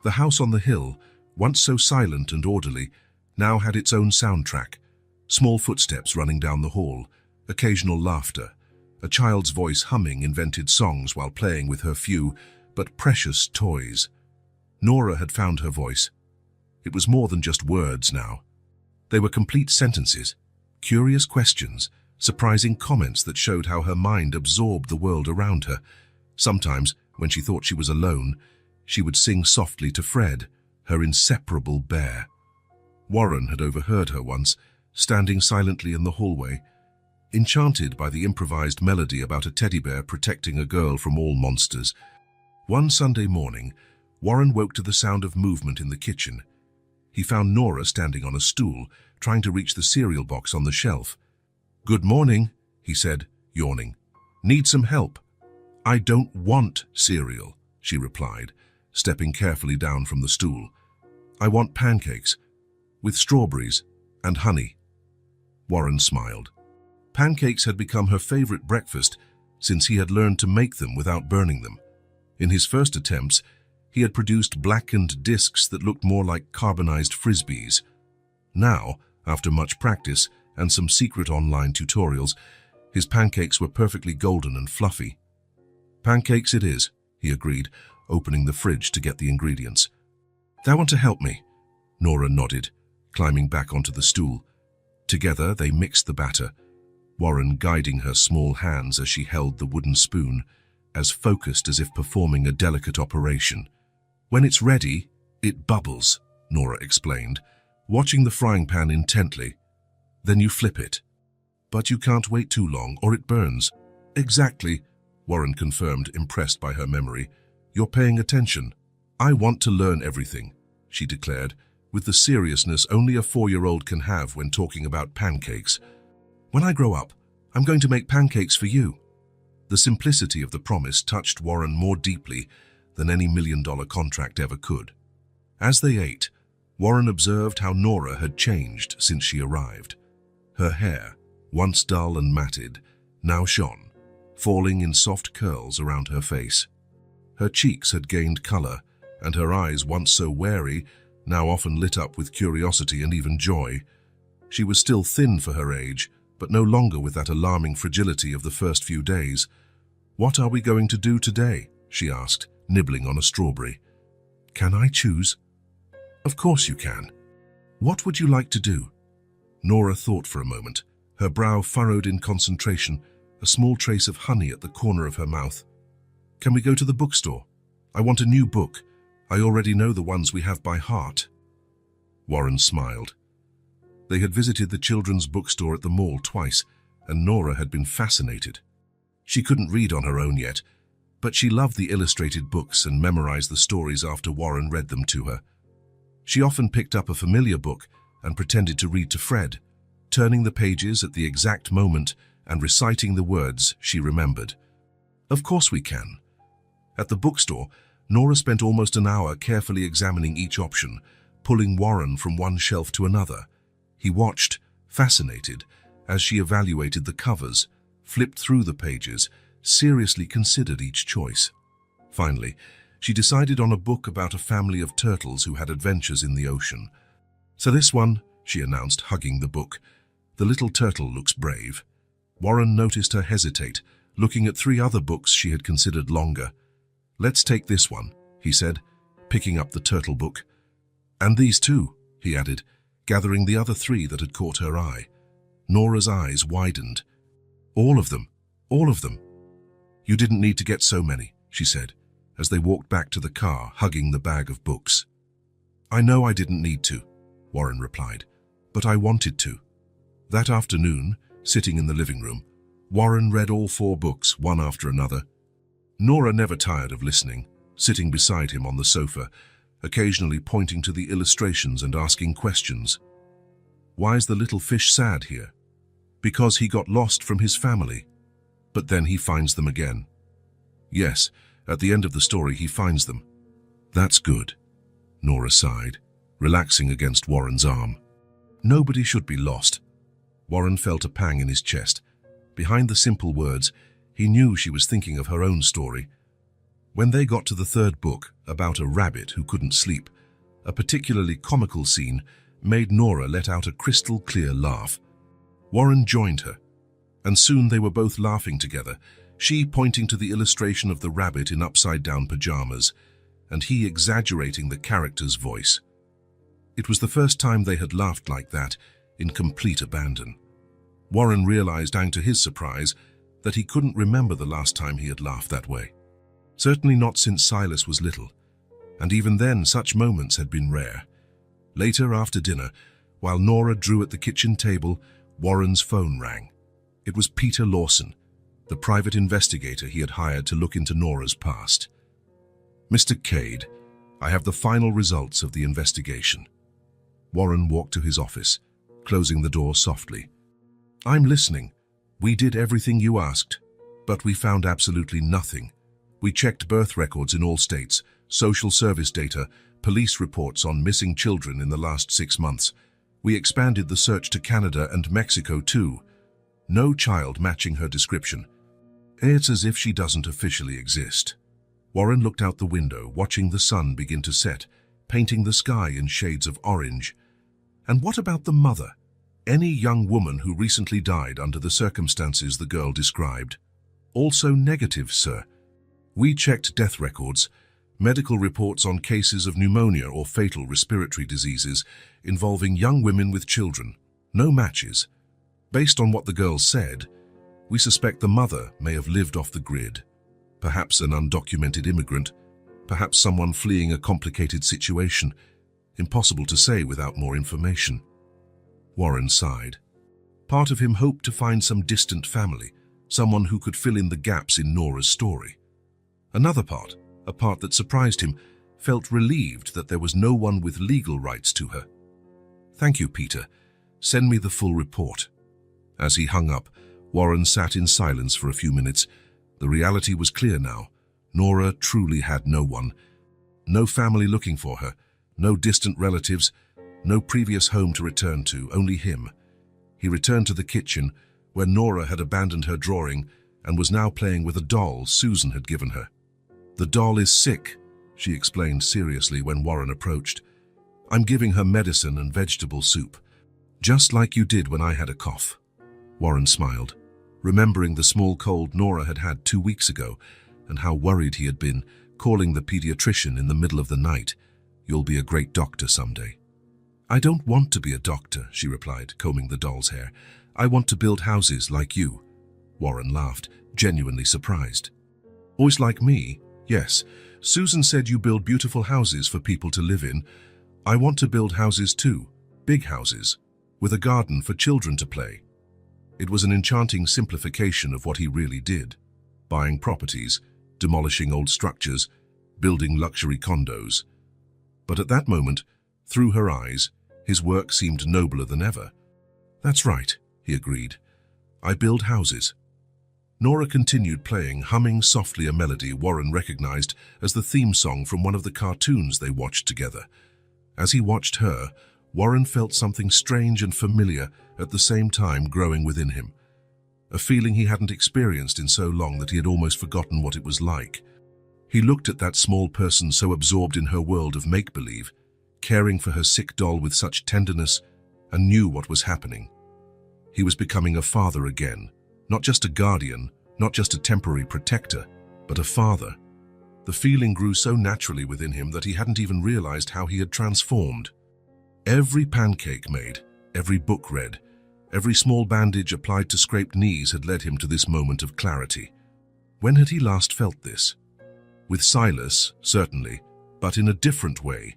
The house on the hill, once so silent and orderly, now had its own soundtrack. Small footsteps running down the hall, occasional laughter, a child's voice humming invented songs while playing with her few, but precious toys. Nora had found her voice. It was more than just words now. They were complete sentences, curious questions, surprising comments that showed how her mind absorbed the world around her. Sometimes, when she thought she was alone, she would sing softly to Fred, her inseparable bear. Warren had overheard her once, standing silently in the hallway, enchanted by the improvised melody about a teddy bear protecting a girl from all monsters. One Sunday morning, Warren woke to the sound of movement in the kitchen. He found Nora standing on a stool, trying to reach the cereal box on the shelf. "Good morning," he said, yawning. "Need some help?" "I don't want cereal," she replied, stepping carefully down from the stool. "I want pancakes, with strawberries and honey." Warren smiled. Pancakes had become her favorite breakfast since he had learned to make them without burning them. In his first attempts, he had produced blackened discs that looked more like carbonized frisbees. Now, after much practice and some secret online tutorials, his pancakes were perfectly golden and fluffy. "Pancakes it is," he agreed, opening the fridge to get the ingredients. "They want to help me?" Nora nodded, climbing back onto the stool. Together, they mixed the batter, Warren guiding her small hands as she held the wooden spoon, as focused as if performing a delicate operation. "When it's ready, it bubbles," Nora explained, watching the frying pan intently. "Then you flip it. But you can't wait too long or it burns." "Exactly," Warren confirmed, impressed by her memory. "You're paying attention." "I want to learn everything," she declared, with the seriousness only a 4-year-old can have when talking about pancakes. "When I grow up, I'm going to make pancakes for you." The simplicity of the promise touched Warren more deeply than any $1 million contract ever could. As they ate, Warren observed how Nora had changed since she arrived. Her hair, once dull and matted, now shone, falling in soft curls around her face. Her cheeks had gained color, and her eyes, once so wary, now often lit up with curiosity and even joy. She was still thin for her age, but no longer with that alarming fragility of the first few days. "What are we going to do today?" she asked, nibbling on a strawberry. "Can I choose?" "Of course you can. What would you like to do?" Nora thought for a moment, her brow furrowed in concentration, a small trace of honey at the corner of her mouth. "Can we go to the bookstore? I want a new book. I already know the ones we have by heart." Warren smiled. They had visited the children's bookstore at the mall twice, and Nora had been fascinated. She couldn't read on her own yet, but she loved the illustrated books and memorized the stories after Warren read them to her. She often picked up a familiar book and pretended to read to Fred, turning the pages at the exact moment and reciting the words she remembered. "Of course we can." At the bookstore, Nora spent almost an hour carefully examining each option, pulling Warren from one shelf to another. He watched, fascinated, as she evaluated the covers, flipped through the pages, seriously considered each choice. Finally, she decided on a book about a family of turtles who had adventures in the ocean. "So this one, she announced, hugging the book. "The little turtle looks brave." Warren noticed her hesitate, looking at 3 other books she had considered longer. "Let's take this one," he said, picking up the turtle book. "And these too," he added, gathering the other 3 that had caught her eye. Nora's eyes widened. "All of them, all of them." "You didn't need to get so many," she said, as they walked back to the car, hugging the bag of books. "I know I didn't need to," Warren replied, "but I wanted to." That afternoon, sitting in the living room, Warren read all 4 books, one after another. Nora never tired of listening, sitting beside him on the sofa, occasionally pointing to the illustrations and asking questions. "Why is the little fish sad here?" "Because he got lost from his family. But then he finds them again." "Yes, at the end of the story he finds them." "That's good," Nora sighed, relaxing against Warren's arm. "Nobody should be lost." Warren felt a pang in his chest. Behind the simple words, he knew she was thinking of her own story. When they got to the 3rd book, about a rabbit who couldn't sleep, a particularly comical scene made Nora let out a crystal-clear laugh. Warren joined her, and soon they were both laughing together, she pointing to the illustration of the rabbit in upside-down pajamas, and he exaggerating the character's voice. It was the first time they had laughed like that, in complete abandon. Warren realized, to his surprise, that he couldn't remember the last time he had laughed that way. Certainly not since Silas was little, and even then such moments had been rare. Later, after dinner, while Nora drew at the kitchen table, Warren's phone rang. It was Peter Lawson, the private investigator he had hired to look into Nora's past. "Mr. Cade, I have the final results of the investigation." Warren walked to his office, closing the door softly. "I'm listening. We did everything you asked, but we found absolutely nothing. We checked birth records in all states, social service data, police reports on missing children in the last 6 months. We expanded the search to Canada and Mexico too. No child matching her description. It's as if she doesn't officially exist." Warren looked out the window, watching the sun begin to set, painting the sky in shades of orange. "And what about the mother? Any young woman who recently died under the circumstances the girl described?" "Also negative, sir. We checked death records, medical reports on cases of pneumonia or fatal respiratory diseases involving young women with children. No matches. Based on what the girl said, we suspect the mother may have lived off the grid. Perhaps an undocumented immigrant, perhaps someone fleeing a complicated situation. Impossible to say without more information." Warren sighed. Part of him hoped to find some distant family, someone who could fill in the gaps in Nora's story. Another part, a part that surprised him, felt relieved that there was no one with legal rights to her. "Thank you, Peter. Send me the full report." As he hung up, Warren sat in silence for a few minutes. The reality was clear now. Nora truly had no one. No family looking for her, no distant relatives, no previous home to return to, only him. He returned to the kitchen, where Nora had abandoned her drawing and was now playing with a doll Susan had given her. "The doll is sick," she explained seriously when Warren approached. "I'm giving her medicine and vegetable soup, just like you did when I had a cough." Warren smiled, remembering the small cold Nora had had 2 weeks ago and how worried he had been, calling the pediatrician in the middle of the night. "You'll be a great doctor someday." "I don't want to be a doctor," she replied, combing the doll's hair. "I want to build houses like you." Warren laughed, genuinely surprised. "Always like me? Yes. Susan said you build beautiful houses for people to live in. I want to build houses too, big houses, with a garden for children to play." It was an enchanting simplification of what he really did. Buying properties, demolishing old structures, building luxury condos. But at that moment, through her eyes, his work seemed nobler than ever. "That's right," he agreed. "I build houses." Nora continued playing, humming softly a melody Warren recognized as the theme song from one of the cartoons they watched together. As he watched her, Warren felt something strange and familiar at the same time growing within him. A feeling he hadn't experienced in so long that he had almost forgotten what it was like. He looked at that small person so absorbed in her world of make-believe, caring for her sick doll with such tenderness, and knew what was happening. He was becoming a father again, not just a guardian, not just a temporary protector, but a father. The feeling grew so naturally within him that he hadn't even realized how he had transformed. Every pancake made, every book read, every small bandage applied to scraped knees had led him to this moment of clarity. When had he last felt this? With Silas, certainly, but in a different way,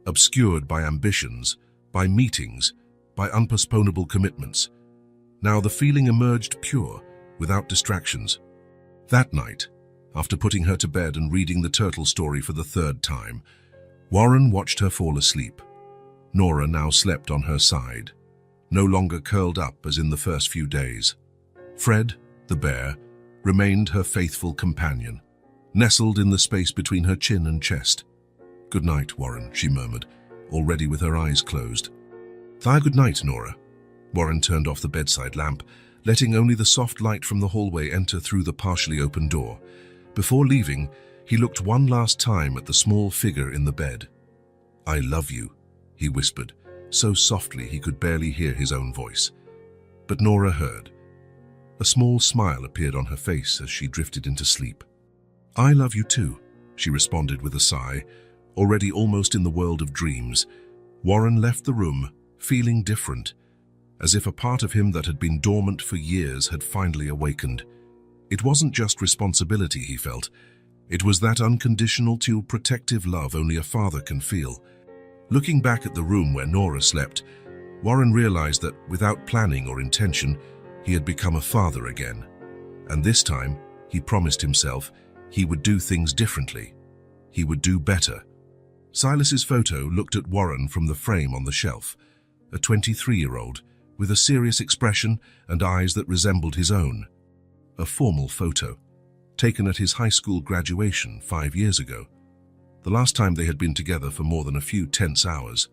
obscured by ambitions, by meetings, by unpostponable commitments. Now the feeling emerged pure, without distractions. That night, after putting her to bed and reading the turtle story for the third time, Warren watched her fall asleep. Nora now slept on her side, no longer curled up as in the first few days. Fred, the bear, remained her faithful companion, nestled in the space between her chin and chest. "Good night, Warren," she murmured, already with her eyes closed. "Good night, Nora." Warren turned off the bedside lamp, letting only the soft light from the hallway enter through the partially open door. Before leaving, he looked one last time at the small figure in the bed. "I love you," he whispered, so softly he could barely hear his own voice. But Nora heard. A small smile appeared on her face as she drifted into sleep. "I love you too," she responded with a sigh, already almost in the world of dreams. Warren left the room, feeling different, as if a part of him that had been dormant for years had finally awakened. It wasn't just responsibility he felt. It was that unconditional, protective love only a father can feel. Looking back at the room where Nora slept, Warren realized that without planning or intention, he had become a father again. And this time, he promised himself he would do things differently. He would do better. Silas's photo looked at Warren from the frame on the shelf, a 23-year-old with a serious expression and eyes that resembled his own. A formal photo, taken at his high school graduation 5 years ago, the last time they had been together for more than a few tense hours.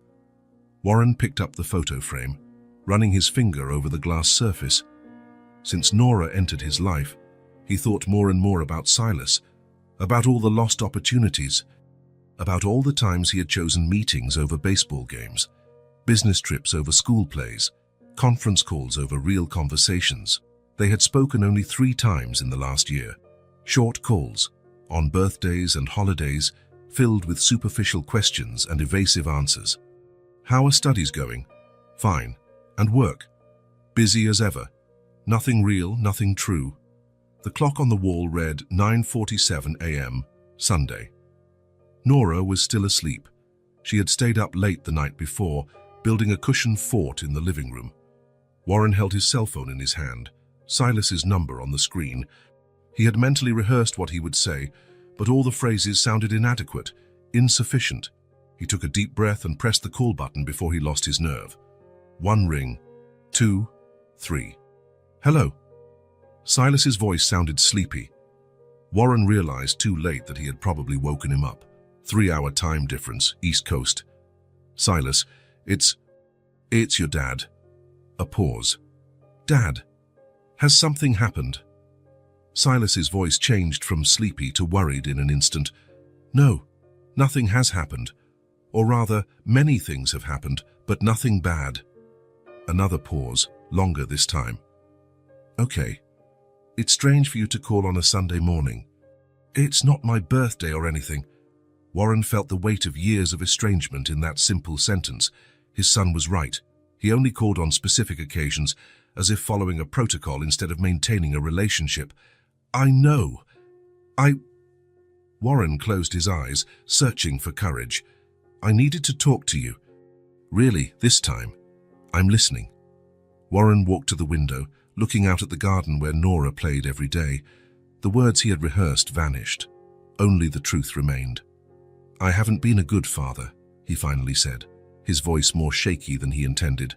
Warren picked up the photo frame, running his finger over the glass surface. Since Nora entered his life, he thought more and more about Silas, about all the lost opportunities, about all the times he had chosen meetings over baseball games, business trips over school plays, conference calls over real conversations. They had spoken only 3 times in the last year. Short calls, on birthdays and holidays, filled with superficial questions and evasive answers. "How are studies going?" "Fine." "And work?" "Busy as ever." Nothing real, nothing true. The clock on the wall read 9:47 a.m., Sunday. Nora was still asleep. She had stayed up late the night before, building a cushioned fort in the living room. Warren held his cell phone in his hand, Silas's number on the screen. He had mentally rehearsed what he would say, but all the phrases sounded inadequate, insufficient. He took a deep breath and pressed the call button before he lost his nerve. 1 ring, 2, 3. "Hello." Silas's voice sounded sleepy. Warren realized too late that he had probably woken him up. 3-hour time difference, East Coast. "Silas, it's your dad." A pause. "Dad, has something happened?" Silas's voice changed from sleepy to worried in an instant. "No, nothing has happened. Or rather, many things have happened, but nothing bad." Another pause, longer this time. "Okay. It's strange for you to call on a Sunday morning." "It's not my birthday or anything." Warren felt the weight of years of estrangement in that simple sentence. His son was right. He only called on specific occasions, as if following a protocol instead of maintaining a relationship. "I know. Warren closed his eyes, searching for courage. "I needed to talk to you. Really, this time. I'm listening." Warren walked to the window, looking out at the garden where Nora played every day. The words he had rehearsed vanished. Only the truth remained. "I haven't been a good father," he finally said, his voice more shaky than he intended.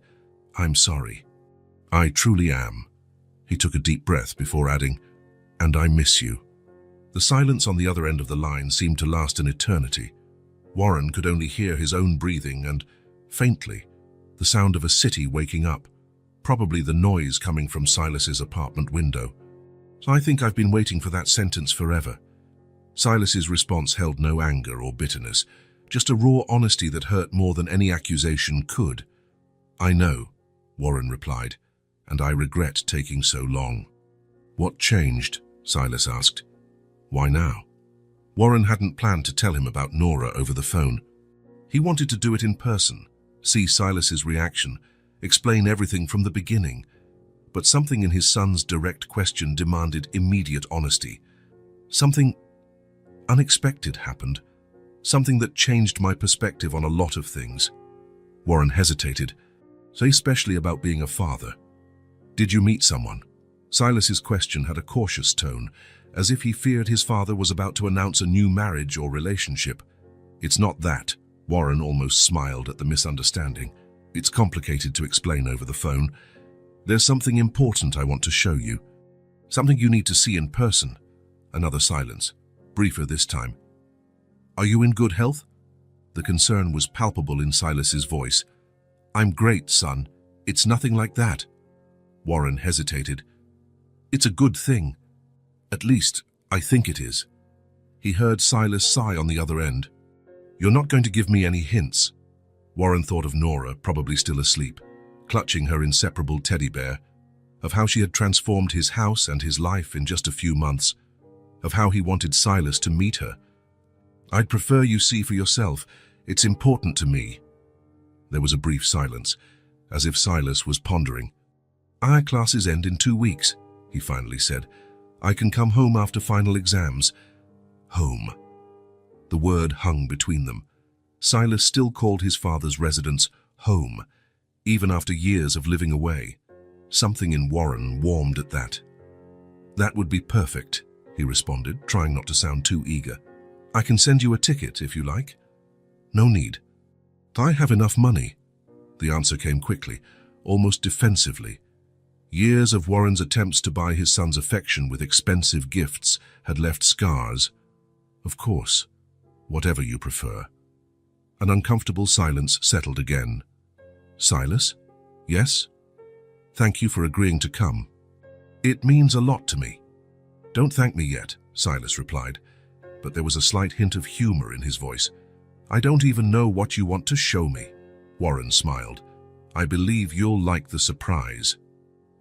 "I'm sorry." "I truly am." He took a deep breath before adding, "And I miss you." The silence on the other end of the line seemed to last an eternity. Warren could only hear his own breathing and, faintly, the sound of a city waking up, probably the noise coming from Silas's apartment window. "I think I've been waiting for that sentence forever." Silas's response held no anger or bitterness, just a raw honesty that hurt more than any accusation could. I know, Warren replied, and I regret taking so long. What changed? Silas asked. Why now? Warren hadn't planned to tell him about Nora over the phone. He wanted to do it in person, see Silas's reaction, explain everything from the beginning. But something in his son's direct question demanded immediate honesty. Something unexpected happened, something that changed my perspective on a lot of things. Warren hesitated, especially about being a father. Did you meet someone? Silas's question had a cautious tone, as if he feared his father was about to announce a new marriage or relationship. It's not that. Warren almost smiled at the misunderstanding. It's complicated to explain over the phone. There's something important I want to show you. Something you need to see in person. Another silence, briefer this time. Are you in good health? The concern was palpable in Silas's voice. I'm great, son. It's nothing like that. Warren hesitated. It's a good thing. At least, I think it is. He heard Silas sigh on the other end. You're not going to give me any hints. Warren thought of Nora, probably still asleep, clutching her inseparable teddy bear, of how she had transformed his house and his life in just a few months, of how he wanted Silas to meet her. I'd prefer you see for yourself. It's important to me. There was a brief silence, as if Silas was pondering. Our classes end in 2 weeks, he finally said. I can come home after final exams. Home. The word hung between them. Silas still called his father's residence home, even after years of living away. Something in Warren warmed at that. That would be perfect, he responded, trying not to sound too eager. I can send you a ticket if you like. No need. I have enough money. The answer came quickly, almost defensively. Years of Warren's attempts to buy his son's affection with expensive gifts had left scars. Of course, whatever you prefer. An uncomfortable silence settled again. Silas? Yes? Thank you for agreeing to come. It means a lot to me. Don't thank me yet, Silas replied, but there was a slight hint of humor in his voice. I don't even know what you want to show me. Warren smiled. I believe you'll like the surprise.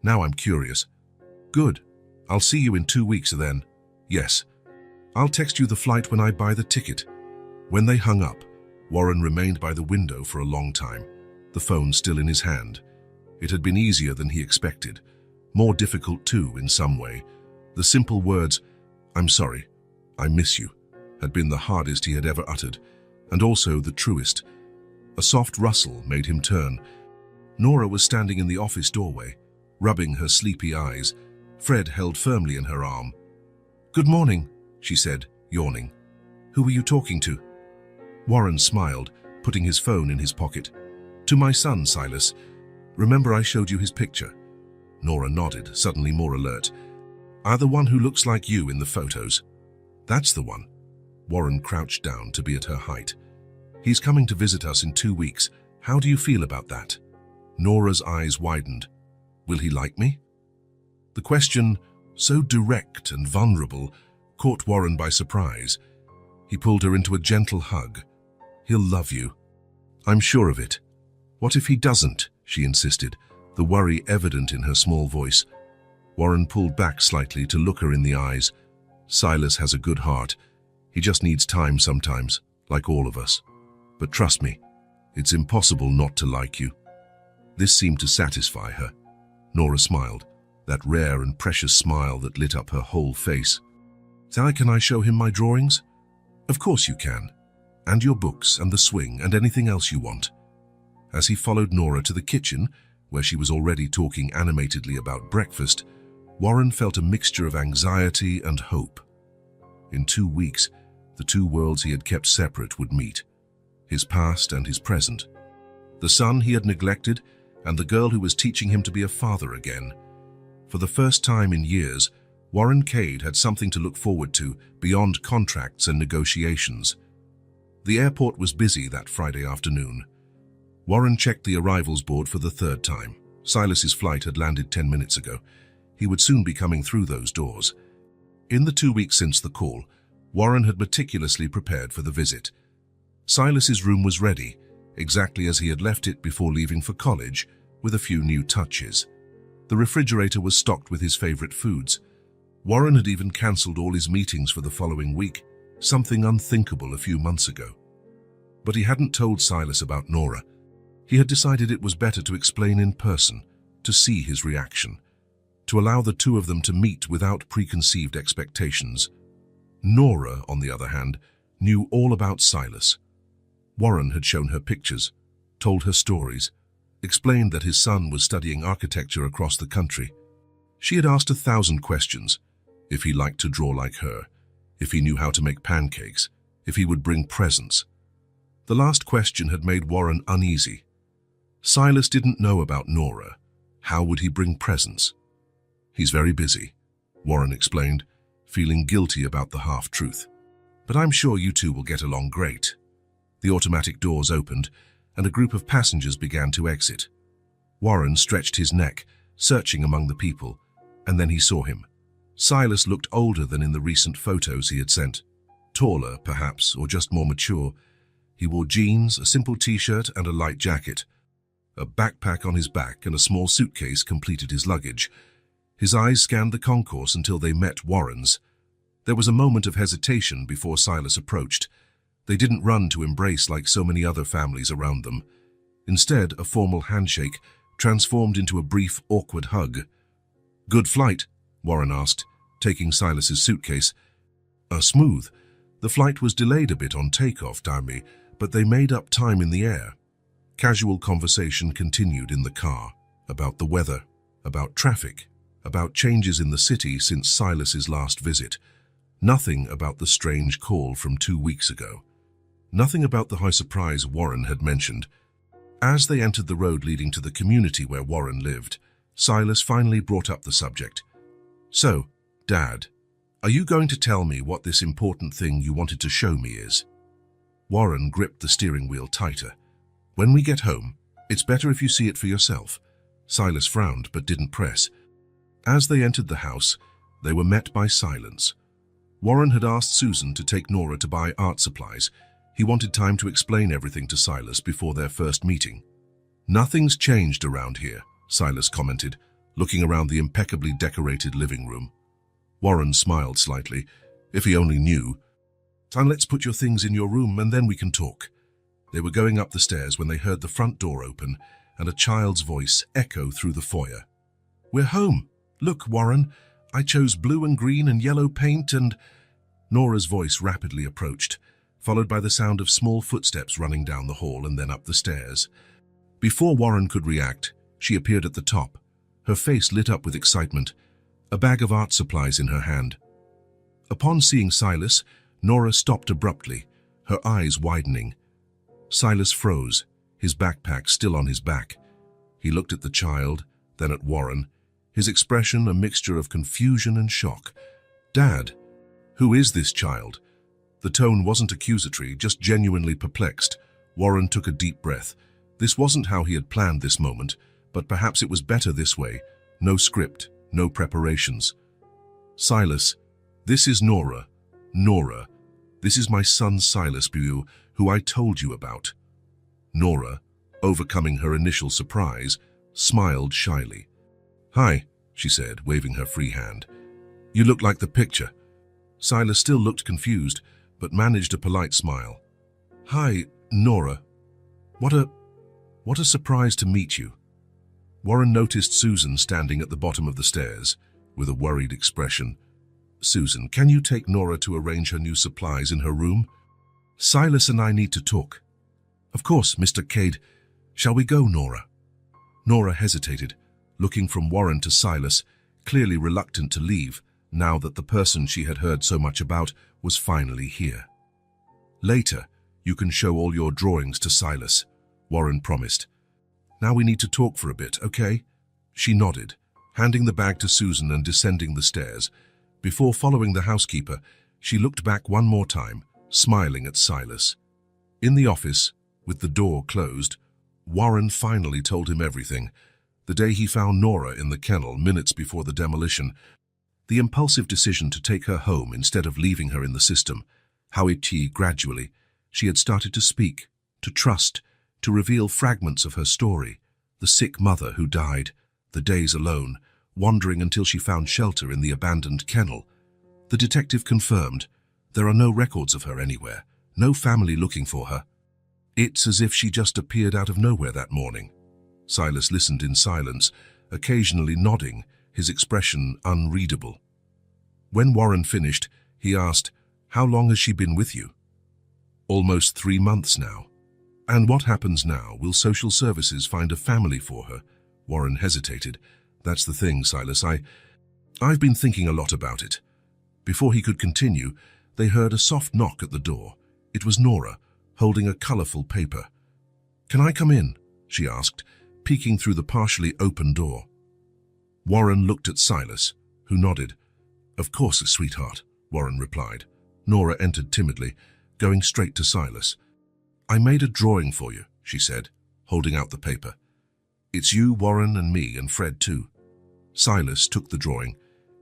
Now I'm curious. Good. I'll see you in 2 weeks then. Yes. I'll text you the flight when I buy the ticket. When they hung up, Warren remained by the window for a long time, the phone still in his hand. It had been easier than he expected, more difficult too in some way. The simple words, I'm sorry, I miss you, had been the hardest he had ever uttered, and also the truest. A soft rustle made him turn. Nora was standing in the office doorway, rubbing her sleepy eyes. Fred held firmly in her arm. Good morning, she said, yawning. Who were you talking to? Warren smiled, putting his phone in his pocket. To my son, Silas. Remember I showed you his picture? Nora nodded, suddenly more alert. The one who looks like you in the photos. That's the one. Warren crouched down to be at her height. He's coming to visit us in 2 weeks. How do you feel about that? Nora's eyes widened. Will he like me? The question, so direct and vulnerable, caught Warren by surprise. He pulled her into a gentle hug. He'll love you. I'm sure of it. What if he doesn't? She insisted, the worry evident in her small voice. Warren pulled back slightly to look her in the eyes. Silas has a good heart. He just needs time sometimes, like all of us. But trust me, it's impossible not to like you. This seemed to satisfy her. Nora smiled, that rare and precious smile that lit up her whole face. Can I show him my drawings? Of course you can. And your books and the swing and anything else you want. As he followed Nora to the kitchen, where she was already talking animatedly about breakfast, Warren felt a mixture of anxiety and hope. In 2 weeks, the two worlds he had kept separate would meet, his past and his present. The son he had neglected, and the girl who was teaching him to be a father again. For the first time in years, Warren Cade had something to look forward to beyond contracts and negotiations. The airport was busy that Friday afternoon. Warren checked the arrivals board for the 3rd time. Silas's flight had landed 10 minutes ago. He would soon be coming through those doors. In the 2 weeks since the call, Warren had meticulously prepared for the visit. Silas's room was ready, exactly as he had left it before leaving for college, with a few new touches. The refrigerator was stocked with his favorite foods. Warren had even cancelled all his meetings for the following week, something unthinkable a few months ago. But he hadn't told Silas about Nora. He had decided it was better to explain in person, to see his reaction, to allow the two of them to meet without preconceived expectations. Nora, on the other hand, knew all about Silas. Warren had shown her pictures, told her stories, explained that his son was studying architecture across the country. She had asked 1,000 questions: if he liked to draw like her, if he knew how to make pancakes, if he would bring presents. The last question had made Warren uneasy. Silas didn't know about Nora. How would he bring presents? "He's very busy," Warren explained, feeling guilty about the half-truth. "But I'm sure you two will get along great." The automatic doors opened, and a group of passengers began to exit. Warren stretched his neck, searching among the people, and then he saw him. Silas looked older than in the recent photos he had sent. Taller, perhaps, or just more mature. He wore jeans, a simple t-shirt, and a light jacket. A backpack on his back and a small suitcase completed his luggage. His eyes scanned the concourse until they met Warren's. There was a moment of hesitation before Silas approached. They didn't run to embrace like so many other families around them. Instead, a formal handshake transformed into a brief, awkward hug. "Good flight?" Warren asked, taking Silas's suitcase. Smooth. The flight was delayed a bit on takeoff, Dami, but they made up time in the air." Casual conversation continued in the car, about the weather, about traffic, about changes in the city since Silas's last visit. Nothing about the strange call from 2 weeks ago. Nothing about the high surprise Warren had mentioned. As they entered the road leading to the community where Warren lived, Silas finally brought up the subject. "So, Dad, are you going to tell me what this important thing you wanted to show me is?" Warren gripped the steering wheel tighter. "When we get home, it's better if you see it for yourself." Silas frowned but didn't press. As they entered the house, they were met by silence. Warren had asked Susan to take Nora to buy art supplies. He wanted time to explain everything to Silas before their first meeting. "Nothing's changed around here," Silas commented, looking around the impeccably decorated living room. Warren smiled slightly. If he only knew. "Son, let's put your things in your room and then we can talk." They were going up the stairs when they heard the front door open and a child's voice echo through the foyer. "We're home. Look, Warren, I chose blue and green and yellow paint and—" Nora's voice rapidly approached, followed by the sound of small footsteps running down the hall and then up the stairs. Before Warren could react, she appeared at the top, her face lit up with excitement, a bag of art supplies in her hand. Upon seeing Silas, Nora stopped abruptly, her eyes widening. Silas froze, his backpack still on his back. He looked at the child, then at Warren, his expression a mixture of confusion and shock. "Dad, who is this child?" The tone wasn't accusatory, just genuinely perplexed. Warren took a deep breath. This wasn't how he had planned this moment, but perhaps it was better this way. No script, no preparations. "Silas, this is Nora. Nora, this is my son Silas Bew, who I told you about." Nora, overcoming her initial surprise, smiled shyly. "Hi," she said, waving her free hand. "You look like the picture." Silas still looked confused, but managed a polite smile. "Hi, Nora. What a surprise to meet you." Warren noticed Susan standing at the bottom of the stairs, with a worried expression. "Susan, can you take Nora to arrange her new supplies in her room? Silas and I need to talk." "Of course, Mr. Cade. Shall we go, Nora?" Nora hesitated, looking from Warren to Silas, clearly reluctant to leave, now that the person she had heard so much about was finally here. "Later, you can show all your drawings to Silas," Warren promised. "Now we need to talk for a bit, okay?" She nodded, handing the bag to Susan and descending the stairs. Before following the housekeeper, she looked back one more time, smiling at Silas. In the office, with the door closed, Warren finally told him everything. The day he found Nora in the kennel minutes before the demolition, the impulsive decision to take her home instead of leaving her in the system, how gradually she had started to speak, to trust, to reveal fragments of her story, the sick mother who died, the days alone, wandering until she found shelter in the abandoned kennel. The detective confirmed there are no records of her anywhere, no family looking for her. It's as if she just appeared out of nowhere that morning. Silas listened in silence, occasionally nodding, his expression unreadable. When Warren finished, he asked, "How long has she been with you?" "Almost 3 months now." "And what happens now? Will social services find a family for her?" Warren hesitated. "That's the thing, Silas. I've been thinking a lot about it." Before he could continue, they heard a soft knock at the door. It was Nora, holding a colorful paper. "Can I come in?" she asked, peeking through the partially open door. Warren looked at Silas, who nodded. "Of course, sweetheart," Warren replied. Nora entered timidly, going straight to Silas. "I made a drawing for you," she said, holding out the paper. "It's you, Warren, and me, and Fred too." Silas took the drawing.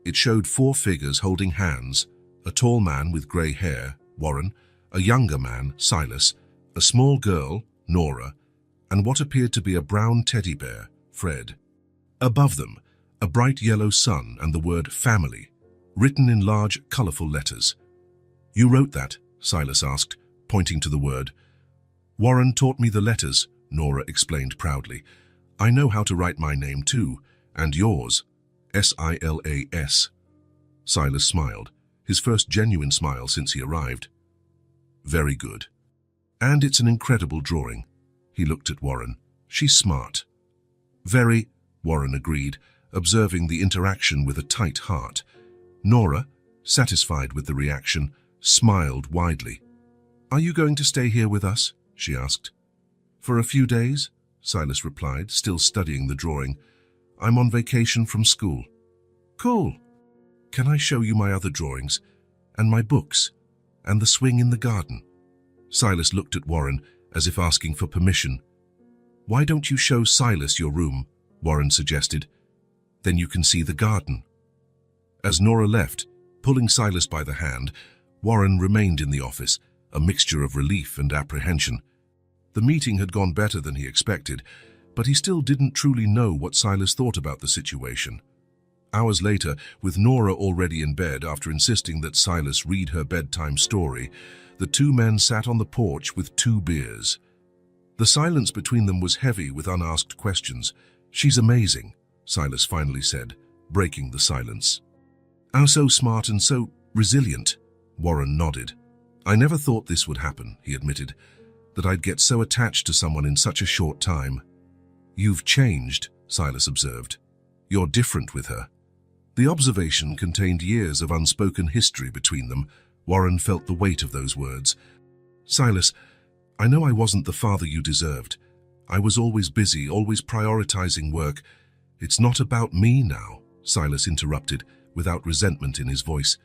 It showed 4 figures holding hands, a tall man with grey hair, Warren, a younger man, Silas, a small girl, Nora, and what appeared to be a brown teddy bear, Fred. Above them, a bright yellow sun and the word family, written in large, colourful letters. "You wrote that?" Silas asked, pointing to the word. "Warren taught me the letters," Nora explained proudly. "I know how to write my name too, and yours, Silas. Silas smiled, his first genuine smile since he arrived. "Very good. And it's an incredible drawing." He looked at Warren. "She's smart." "Very," Warren agreed, observing the interaction with a tight heart. Nora, satisfied with the reaction, smiled widely. "Are you going to stay here with us?" she asked. "For a few days," Silas replied, still studying the drawing. "I'm on vacation from school." "Cool. Can I show you my other drawings, and my books, and the swing in the garden?" Silas looked at Warren as if asking for permission. "Why don't you show Silas your room?" Warren suggested. "Then you can see the garden." As Nora left, pulling Silas by the hand, Warren remained in the office, a mixture of relief and apprehension. The meeting had gone better than he expected, but he still didn't truly know what Silas thought about the situation. Hours later, with Nora already in bed after insisting that Silas read her bedtime story, the 2 men sat on the porch with 2 beers. The silence between them was heavy with unasked questions. "She's amazing," Silas finally said, breaking the silence. "Oh, so smart and so resilient," Warren nodded. "I never thought this would happen," he admitted, "that I'd get so attached to someone in such a short time." "You've changed," Silas observed. "You're different with her." The observation contained years of unspoken history between them. Warren felt the weight of those words. "Silas, I know I wasn't the father you deserved. I was always busy, always prioritizing work. It's not about me now," Silas interrupted, without resentment in his voice.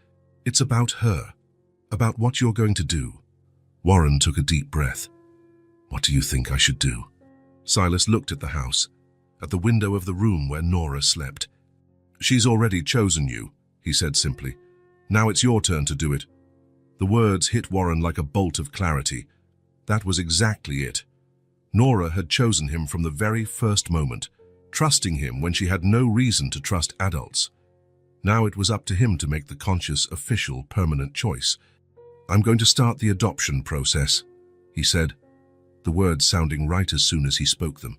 "It's about her, about what you're going to do." Warren took a deep breath. "What do you think I should do?" Silas looked at the house, at the window of the room where Nora slept. "She's already chosen you," he said simply. "Now it's your turn to do it." The words hit Warren like a bolt of clarity. That was exactly it. Nora had chosen him from the very first moment, trusting him when she had no reason to trust adults. Now it was up to him to make the conscious, official, permanent choice. "I'm going to start the adoption process," he said, the words sounding right as soon as he spoke them.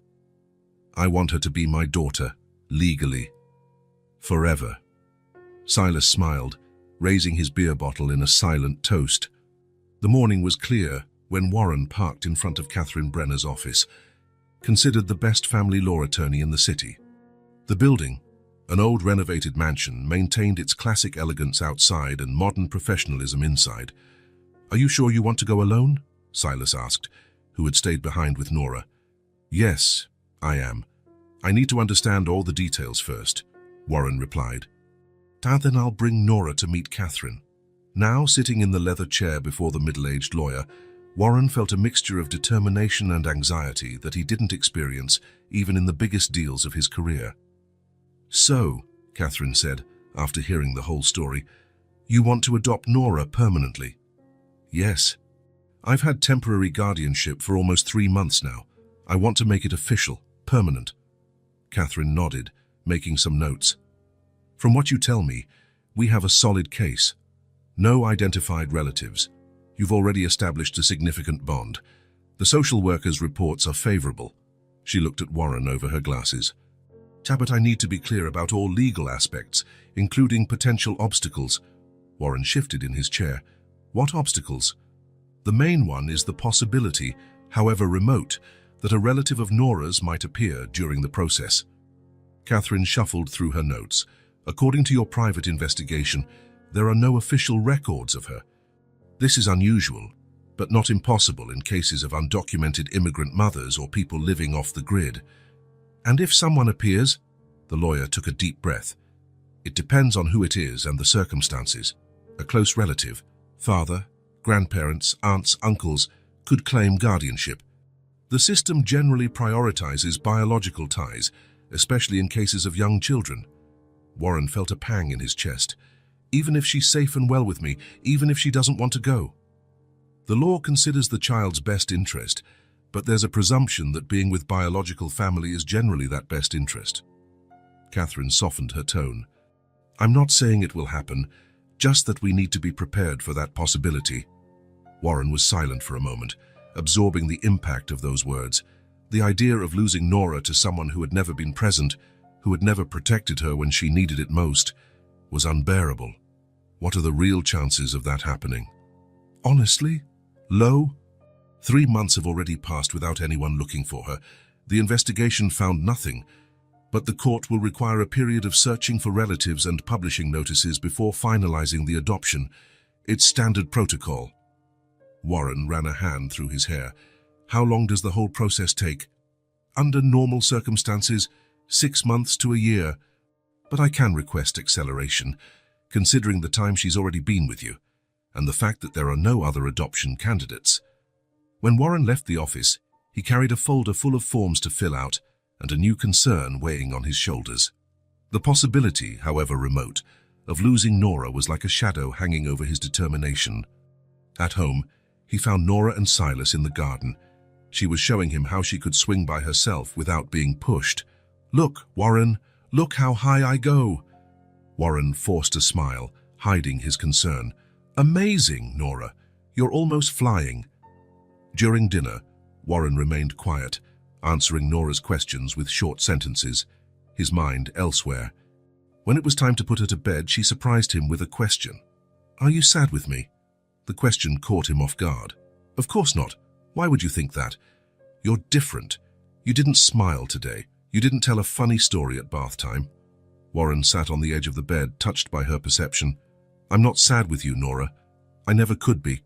"I want her to be my daughter, legally. Forever." Silas smiled, raising his beer bottle in a silent toast. The morning was clear when Warren parked in front of Catherine Brenner's office, considered the best family law attorney in the city. The building, an old renovated mansion, maintained its classic elegance outside and modern professionalism inside. "Are you sure you want to go alone?" Silas asked, who had stayed behind with Nora. "Yes, I am. I need to understand all the details first," Warren replied. "Then I'll bring Nora to meet Catherine." Now sitting in the leather chair before the middle-aged lawyer, Warren felt a mixture of determination and anxiety that he didn't experience even in the biggest deals of his career. "So," Catherine said, after hearing the whole story, "you want to adopt Nora permanently?" "Yes. I've had temporary guardianship for almost 3 months now," I want to make it official, permanent. Catherine nodded, making some notes. From what you tell me, we have a solid case. No identified relatives. You've already established a significant bond. The social worker's reports are favorable. She looked at Warren over her glasses. But I need to be clear about all legal aspects, including potential obstacles. Warren shifted in his chair. What obstacles? The main one is the possibility, however remote, that a relative of Nora's might appear during the process. Catherine shuffled through her notes. According to your private investigation, there are no official records of her. This is unusual, but not impossible in cases of undocumented immigrant mothers or people living off the grid. And if someone appears, the lawyer took a deep breath. It depends on who it is and the circumstances. A close relative, father, grandparents, aunts, uncles, could claim guardianship. The system generally prioritizes biological ties, especially in cases of young children. Warren felt a pang in his chest. Even if she's safe and well with me, even if she doesn't want to go. The law considers the child's best interest, but there's a presumption that being with biological family is generally that best interest. Catherine softened her tone. I'm not saying it will happen, just that we need to be prepared for that possibility. Warren was silent for a moment, absorbing the impact of those words. The idea of losing Nora to someone who had never been present, who had never protected her when she needed it most, was unbearable. What are the real chances of that happening? Honestly? Low? 3 months have already passed without anyone looking for her. The investigation found nothing, but the court will require a period of searching for relatives and publishing notices before finalizing the adoption. It's standard protocol. Warren ran a hand through his hair. How long does the whole process take? Under normal circumstances, 6 months to a year. But I can request acceleration, considering the time she's already been with you, and the fact that there are no other adoption candidates. When Warren left the office, he carried a folder full of forms to fill out and a new concern weighing on his shoulders. The possibility, however remote, of losing Nora was like a shadow hanging over his determination. At home, he found Nora and Silas in the garden. She was showing him how she could swing by herself without being pushed. Look, Warren, look how high I go. Warren forced a smile, hiding his concern. Amazing, Nora. You're almost flying. During dinner, Warren remained quiet, answering Nora's questions with short sentences, his mind elsewhere. When it was time to put her to bed, she surprised him with a question. Are you sad with me? The question caught him off guard. Of course not. Why would you think that? You're different. You didn't smile today. You didn't tell a funny story at bath time. Warren sat on the edge of the bed, touched by her perception. I'm not sad with you, Nora. I never could be.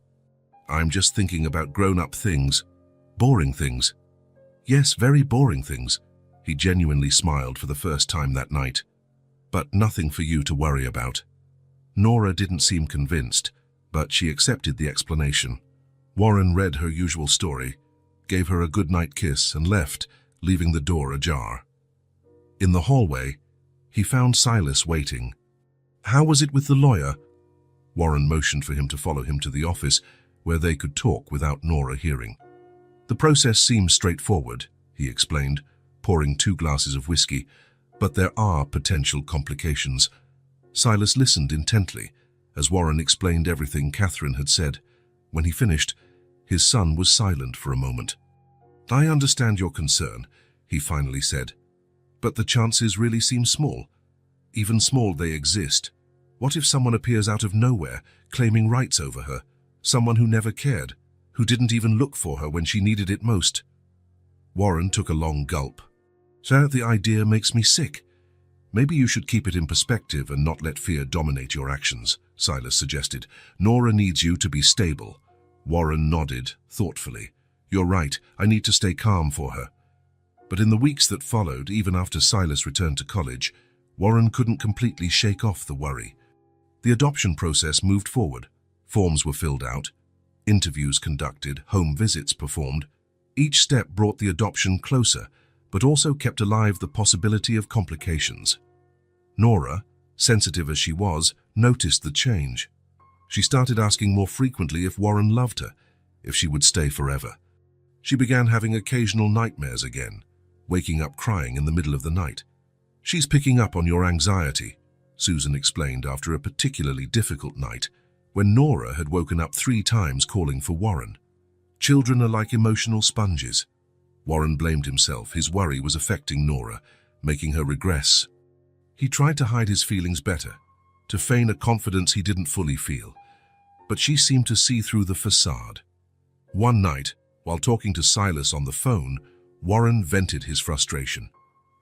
I'm just thinking about grown-up things. Boring things. Yes, very boring things. He genuinely smiled for the first time that night. But nothing for you to worry about. Nora didn't seem convinced, but she accepted the explanation. Warren read her usual story, gave her a goodnight kiss and left, leaving the door ajar. In the hallway, he found Silas waiting. How was it with the lawyer? Warren motioned for him to follow him to the office, where they could talk without Nora hearing. The process seems straightforward, he explained, pouring 2 glasses of whiskey, but there are potential complications. Silas listened intently, as Warren explained everything Catherine had said. When he finished, his son was silent for a moment. I understand your concern, he finally said, but the chances really seem small. Even small, they exist. What if someone appears out of nowhere, claiming rights over her? Someone who never cared, who didn't even look for her when she needed it most. Warren took a long gulp. Sir, the idea makes me sick. Maybe you should keep it in perspective and not let fear dominate your actions, Silas suggested. Nora needs you to be stable. Warren nodded, thoughtfully. You're right, I need to stay calm for her. But in the weeks that followed, even after Silas returned to college, Warren couldn't completely shake off the worry. The adoption process moved forward. Forms were filled out, interviews conducted, home visits performed. Each step brought the adoption closer, but also kept alive the possibility of complications. Nora, sensitive as she was, noticed the change. She started asking more frequently if Warren loved her, if she would stay forever. She began having occasional nightmares again, waking up crying in the middle of the night. "She's picking up on your anxiety," Susan explained after a particularly difficult night when Nora had woken up 3 times calling for Warren. "Children are like emotional sponges." Warren blamed himself. His worry was affecting Nora, making her regress. He tried to hide his feelings better, to feign a confidence he didn't fully feel, but she seemed to see through the facade. One night, while talking to Silas on the phone, Warren vented his frustration.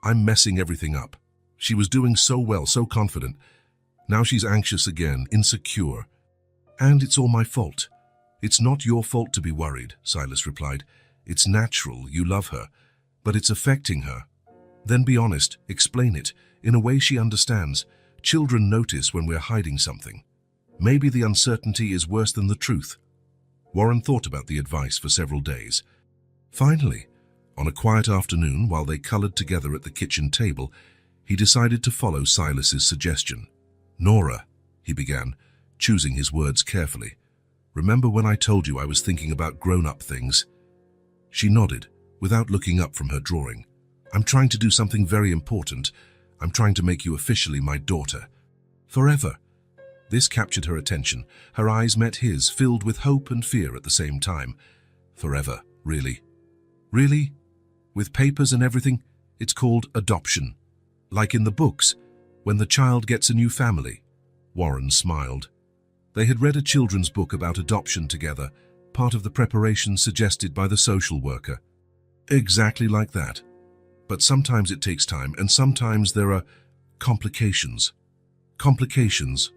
"I'm messing everything up. She was doing so well, so confident. Now she's anxious again, insecure. And it's all my fault." "It's not your fault to be worried," Silas replied. "It's natural, you love her, but it's affecting her. Then be honest, explain it, in a way she understands. Children notice when we're hiding something. Maybe the uncertainty is worse than the truth." Warren thought about the advice for several days. Finally, on a quiet afternoon while they colored together at the kitchen table, he decided to follow Silas's suggestion. "Nora," he began, choosing his words carefully, "remember when I told you I was thinking about grown-up things?" She nodded, without looking up from her drawing. "I'm trying to do something very important. I'm trying to make you officially my daughter. Forever." This captured her attention. Her eyes met his, filled with hope and fear at the same time. "Forever, really?" "Really? With papers and everything? It's called adoption. Like in the books, when the child gets a new family." Warren smiled. They had read a children's book about adoption together, part of the preparation suggested by the social worker. "Exactly like that. But sometimes it takes time, and sometimes there are complications. Complications.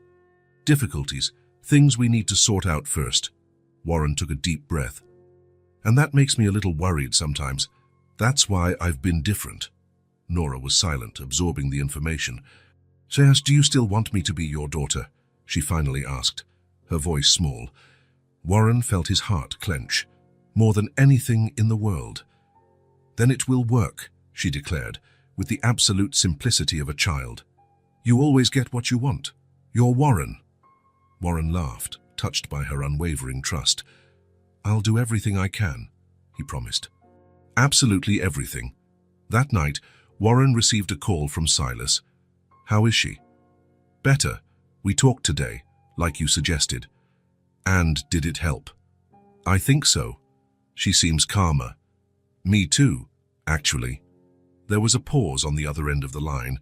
Difficulties. Things we need to sort out first." Warren took a deep breath. "And that makes me a little worried sometimes. That's why I've been different." Nora was silent, absorbing the information. "Sayas, do you still want me to be your daughter?" she finally asked, her voice small. Warren felt his heart clench, more than anything in the world. "Then it will work," she declared, with the absolute simplicity of a child. "You always get what you want. You're Warren." Warren laughed, touched by her unwavering trust. "I'll do everything I can," he promised. Absolutely everything. That night, Warren received a call from Silas. "How is she?" "Better. We talked today, like you suggested." "And did it help?" "I think so. She seems calmer." "Me too, actually." There was a pause on the other end of the line.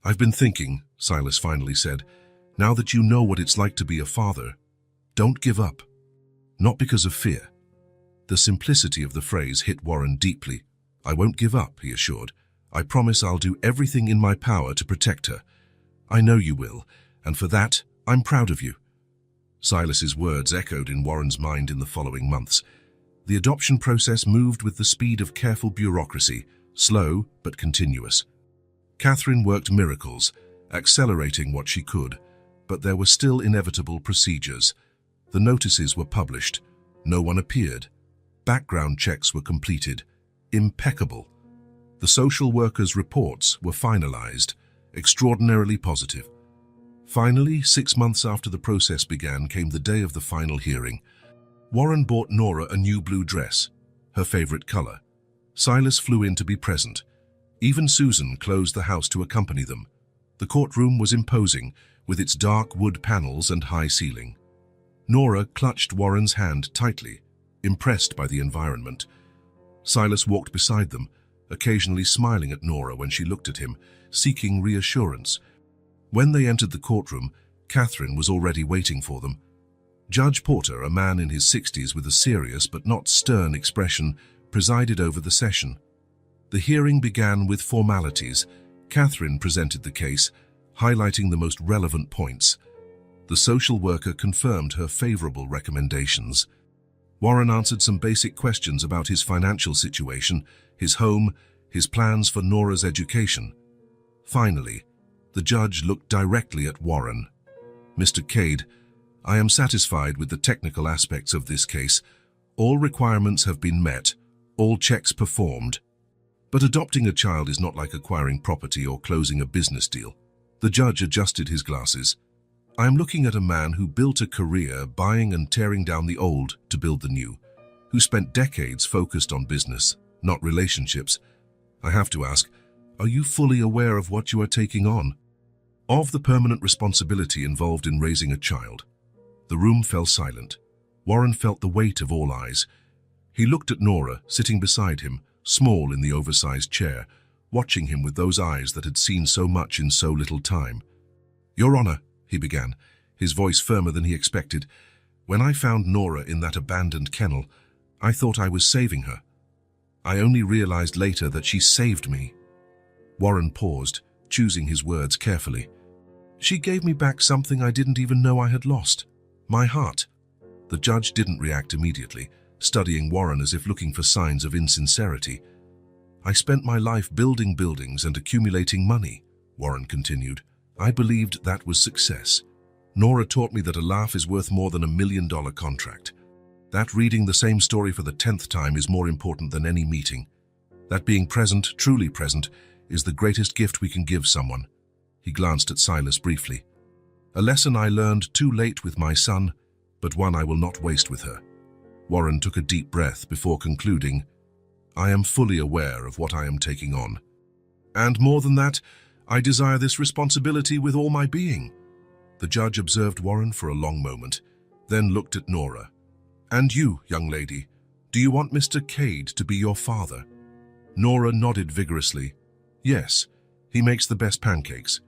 "I've been thinking," Silas finally said, "now that you know what it's like to be a father, don't give up." Not because of fear. The simplicity of the phrase hit Warren deeply. "I won't give up," he assured. "I promise I'll do everything in my power to protect her. I know you will, and for that, I'm proud of you." Silas's words echoed in Warren's mind in the following months. The adoption process moved with the speed of careful bureaucracy, slow but continuous. Catherine worked miracles, accelerating what she could, but there were still inevitable procedures. The notices were published. No one appeared. Background checks were completed. Impeccable. The social workers' reports were finalized, extraordinarily positive. Finally, 6 months after the process began, came the day of the final hearing. Warren bought Nora a new blue dress, her favorite color. Silas flew in to be present. Even Susan closed the house to accompany them. The courtroom was imposing, with its dark wood panels and high ceiling. Nora clutched Warren's hand tightly, impressed by the environment. Silas walked beside them, occasionally smiling at Nora when she looked at him, seeking reassurance. When they entered the courtroom, Catherine was already waiting for them. Judge Porter, a man in his 60s with a serious but not stern expression, presided over the session. The hearing began with formalities. Catherine presented the case, highlighting the most relevant points. The social worker confirmed her favorable recommendations. Warren answered some basic questions about his financial situation, his home, his plans for Nora's education. Finally, the judge looked directly at Warren. "Mr. Cade, I am satisfied with the technical aspects of this case. All requirements have been met, all checks performed. But adopting a child is not like acquiring property or closing a business deal." The judge adjusted his glasses. "I am looking at a man who built a career buying and tearing down the old to build the new. who spent decades focused on business, not relationships. I have to ask, are you fully aware of what you are taking on? Of the permanent responsibility involved in raising a child? The room fell silent. Warren felt the weight of all eyes. He looked at Nora, sitting beside him, small in the oversized chair, watching him with those eyes that had seen so much in so little time. "Your Honor," he began, his voice firmer than he expected, "when I found Nora in that abandoned kennel, I thought I was saving her. I only realized later that she saved me." Warren paused, choosing his words carefully. "She gave me back something I didn't even know I had lost. My heart." The judge didn't react immediately, studying Warren as if looking for signs of insincerity. "I spent my life building buildings and accumulating money," Warren continued. "I believed that was success. Nora taught me that a laugh is worth more than $1 million contract. That reading the same story for the 10th time is more important than any meeting. That being present, truly present, is the greatest gift we can give someone." He glanced at Silas briefly. "A lesson I learned too late with my son, but one I will not waste with her." Warren took a deep breath before concluding, "I am fully aware of what I am taking on. And more than that, I desire this responsibility with all my being." The judge observed Warren for a long moment, then looked at Nora. "And you, young lady, do you want Mr. Cade to be your father?" Nora nodded vigorously. "Yes, he makes the best pancakes."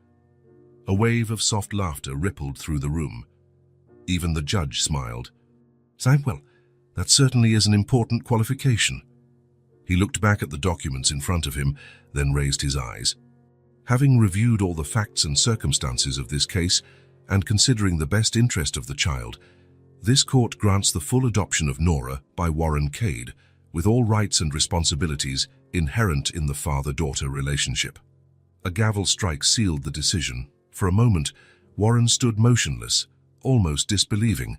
A wave of soft laughter rippled through the room. Even the judge smiled. "Well, that certainly is an important qualification." He looked back at the documents in front of him, then raised his eyes. "Having reviewed all the facts and circumstances of this case, and considering the best interest of the child, this court grants the full adoption of Nora by Warren Cade, with all rights and responsibilities inherent in the father-daughter relationship." A gavel strike sealed the decision. For a moment, Warren stood motionless, almost disbelieving.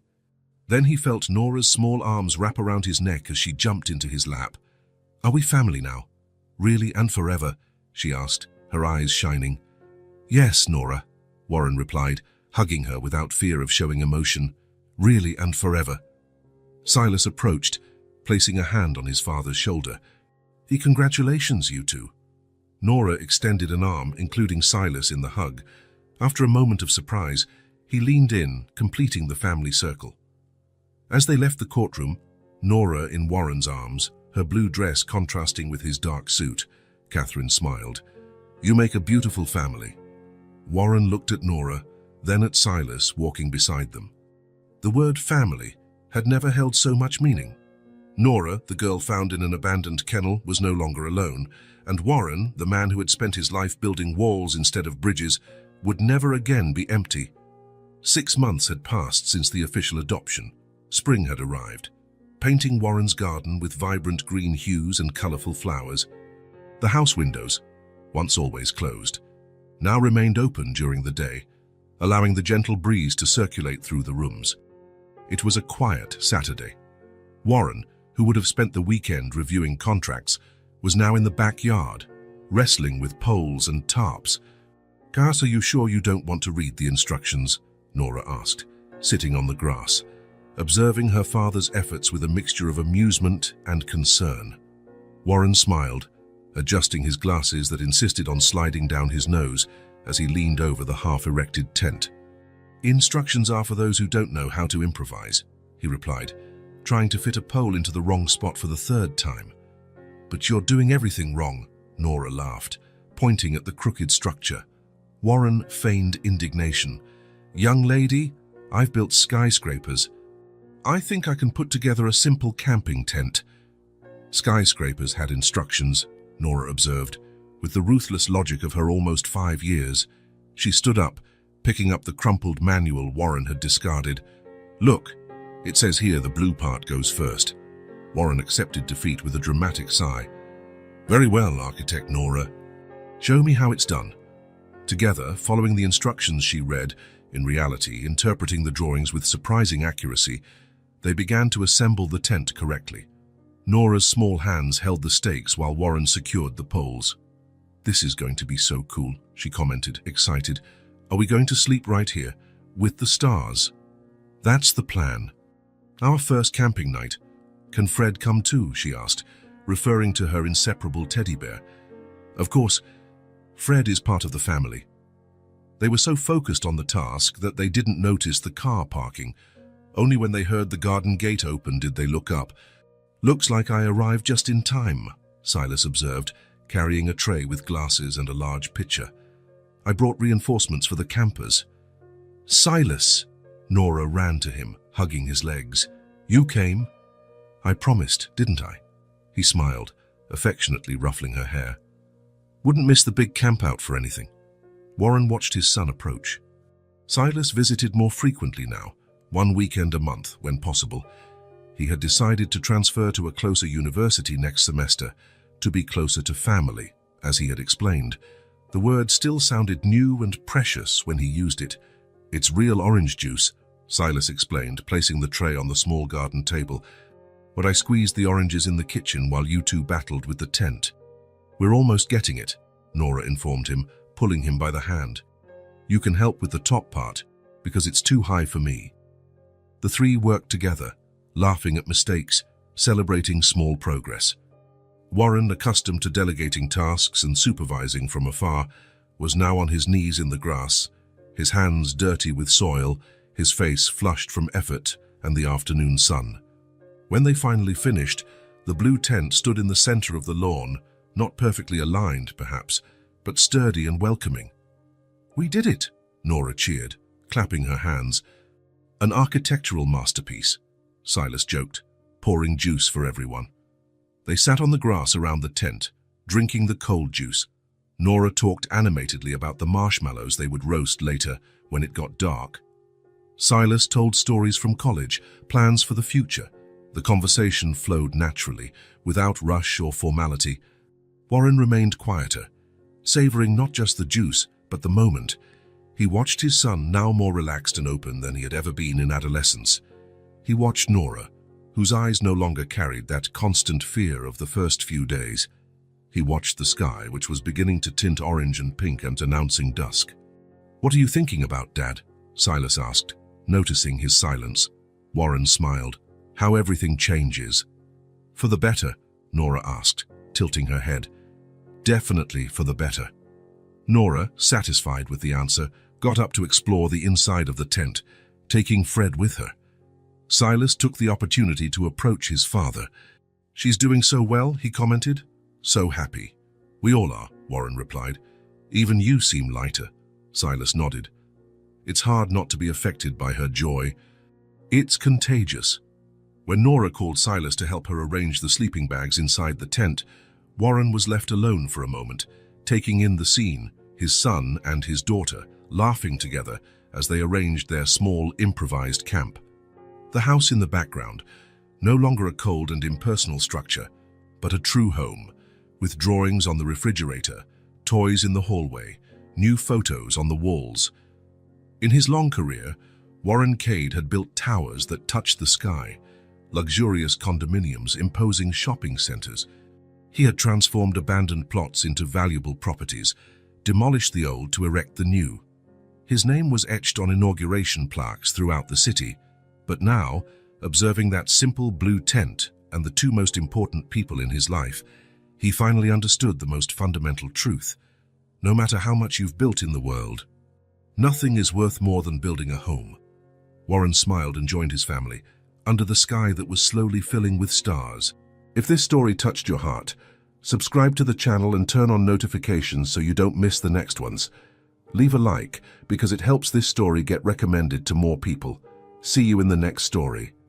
Then he felt Nora's small arms wrap around his neck as she jumped into his lap. "Are we family now? Really and forever?" she asked, her eyes shining. "Yes, Nora," Warren replied, hugging her without fear of showing emotion. "Really and forever." Silas approached, placing a hand on his father's shoulder. "Congratulations, you two." Nora extended an arm, including Silas in the hug. After a moment of surprise, he leaned in, completing the family circle. As they left the courtroom, Nora in Warren's arms, her blue dress contrasting with his dark suit, Catherine smiled. "You make a beautiful family." Warren looked at Nora, then at Silas walking beside them. The word family had never held so much meaning. Nora, the girl found in an abandoned kennel, was no longer alone, and Warren, the man who had spent his life building walls instead of bridges, would never again be empty. 6 months had passed since the official adoption. Spring had arrived, painting Warren's garden with vibrant green hues and colorful flowers. The house windows, once always closed, now remained open during the day, allowing the gentle breeze to circulate through the rooms. It was a quiet Saturday. Warren, who would have spent the weekend reviewing contracts, was now in the backyard, wrestling with poles and tarps. "Gus, are you sure you don't want to read the instructions?" Nora asked, sitting on the grass, observing her father's efforts with a mixture of amusement and concern. Warren smiled, adjusting his glasses that insisted on sliding down his nose as he leaned over the half-erected tent. "Instructions are for those who don't know how to improvise," he replied, trying to fit a pole into the wrong spot for the 3rd time. "But you're doing everything wrong," Nora laughed, pointing at the crooked structure. Warren feigned indignation. "Young lady, I've built skyscrapers. I think I can put together a simple camping tent." Skyscrapers had instructions, Nora observed, with the ruthless logic of her almost 5 years. She stood up, picking up the crumpled manual Warren had discarded. "Look, it says here the blue part goes first." Warren accepted defeat with a dramatic sigh. "Very well, Architect Nora. Show me how it's done." Together, following the instructions she read, in reality interpreting the drawings with surprising accuracy, they began to assemble the tent correctly. Nora's small hands held the stakes while Warren secured the poles. "This is going to be so cool," she commented, excited. "Are we going to sleep right here, with the stars?" "That's the plan. Our first camping night. "Can Fred come too?" she asked, referring to her inseparable teddy bear. Of course, Fred is part of the family. They were so focused on the task that they didn't notice the car parking. Only when they heard the garden gate open did they look up. "Looks like I arrived just in time," Silas observed, carrying a tray with glasses and a large pitcher. "I brought reinforcements for the campers." "Silas!" Nora ran to him, hugging his legs. "You came?" "I promised, didn't I?" He smiled, affectionately ruffling her hair. "Wouldn't miss the big campout for anything." Warren watched his son approach. Silas visited more frequently now, one weekend a month when possible. He had decided to transfer to a closer university next semester, to be closer to family, as he had explained. The word still sounded new and precious when he used it. "It's real orange juice," Silas explained, placing the tray on the small garden table. "But I squeezed the oranges in the kitchen while you two battled with the tent." "We're almost getting it," Nora informed him, pulling him by the hand. "You can help with the top part, because it's too high for me." The three worked together, laughing at mistakes, celebrating small progress. Warren, accustomed to delegating tasks and supervising from afar, was now on his knees in the grass, his hands dirty with soil, his face flushed from effort and the afternoon sun. When they finally finished, the blue tent stood in the center of the lawn, not perfectly aligned, perhaps, but sturdy and welcoming. "We did it!" Nora cheered, clapping her hands. "An architectural masterpiece," Silas joked, pouring juice for everyone. They sat on the grass around the tent, drinking the cold juice. Nora talked animatedly about the marshmallows they would roast later when it got dark. Silas told stories from college, plans for the future. The conversation flowed naturally, without rush or formality. Warren remained quieter, savoring not just the juice, but the moment. He watched his son, now more relaxed and open than he had ever been in adolescence. He watched Nora, whose eyes no longer carried that constant fear of the first few days. He watched the sky, which was beginning to tint orange and pink and announcing dusk. "What are you thinking about, Dad?" Silas asked, noticing his silence. Warren smiled. "How everything changes." "For the better?" Nora asked, tilting her head. "Definitely for the better." Nora, satisfied with the answer, got up to explore the inside of the tent, taking Fred with her. Silas took the opportunity to approach his father. "She's doing so well," he commented. "So happy." "We all are," Warren replied. "Even you seem lighter." Silas nodded. "It's hard not to be affected by her joy. It's contagious." When Nora called Silas to help her arrange the sleeping bags inside the tent, Warren was left alone for a moment, taking in the scene, his son and his daughter laughing together as they arranged their small improvised camp. The house in the background, no longer a cold and impersonal structure, but a true home, with drawings on the refrigerator, toys in the hallway, new photos on the walls. In his long career, Warren Cade had built towers that touched the sky, luxurious condominiums, imposing shopping centers. He had transformed abandoned plots into valuable properties, demolished the old to erect the new. His name was etched on inauguration plaques throughout the city, but now, observing that simple blue tent and the two most important people in his life, he finally understood the most fundamental truth. No matter how much you've built in the world, nothing is worth more than building a home. Warren smiled and joined his family, under the sky that was slowly filling with stars. If this story touched your heart, subscribe to the channel and turn on notifications so you don't miss the next ones. Leave a like, because it helps this story get recommended to more people. See you in the next story.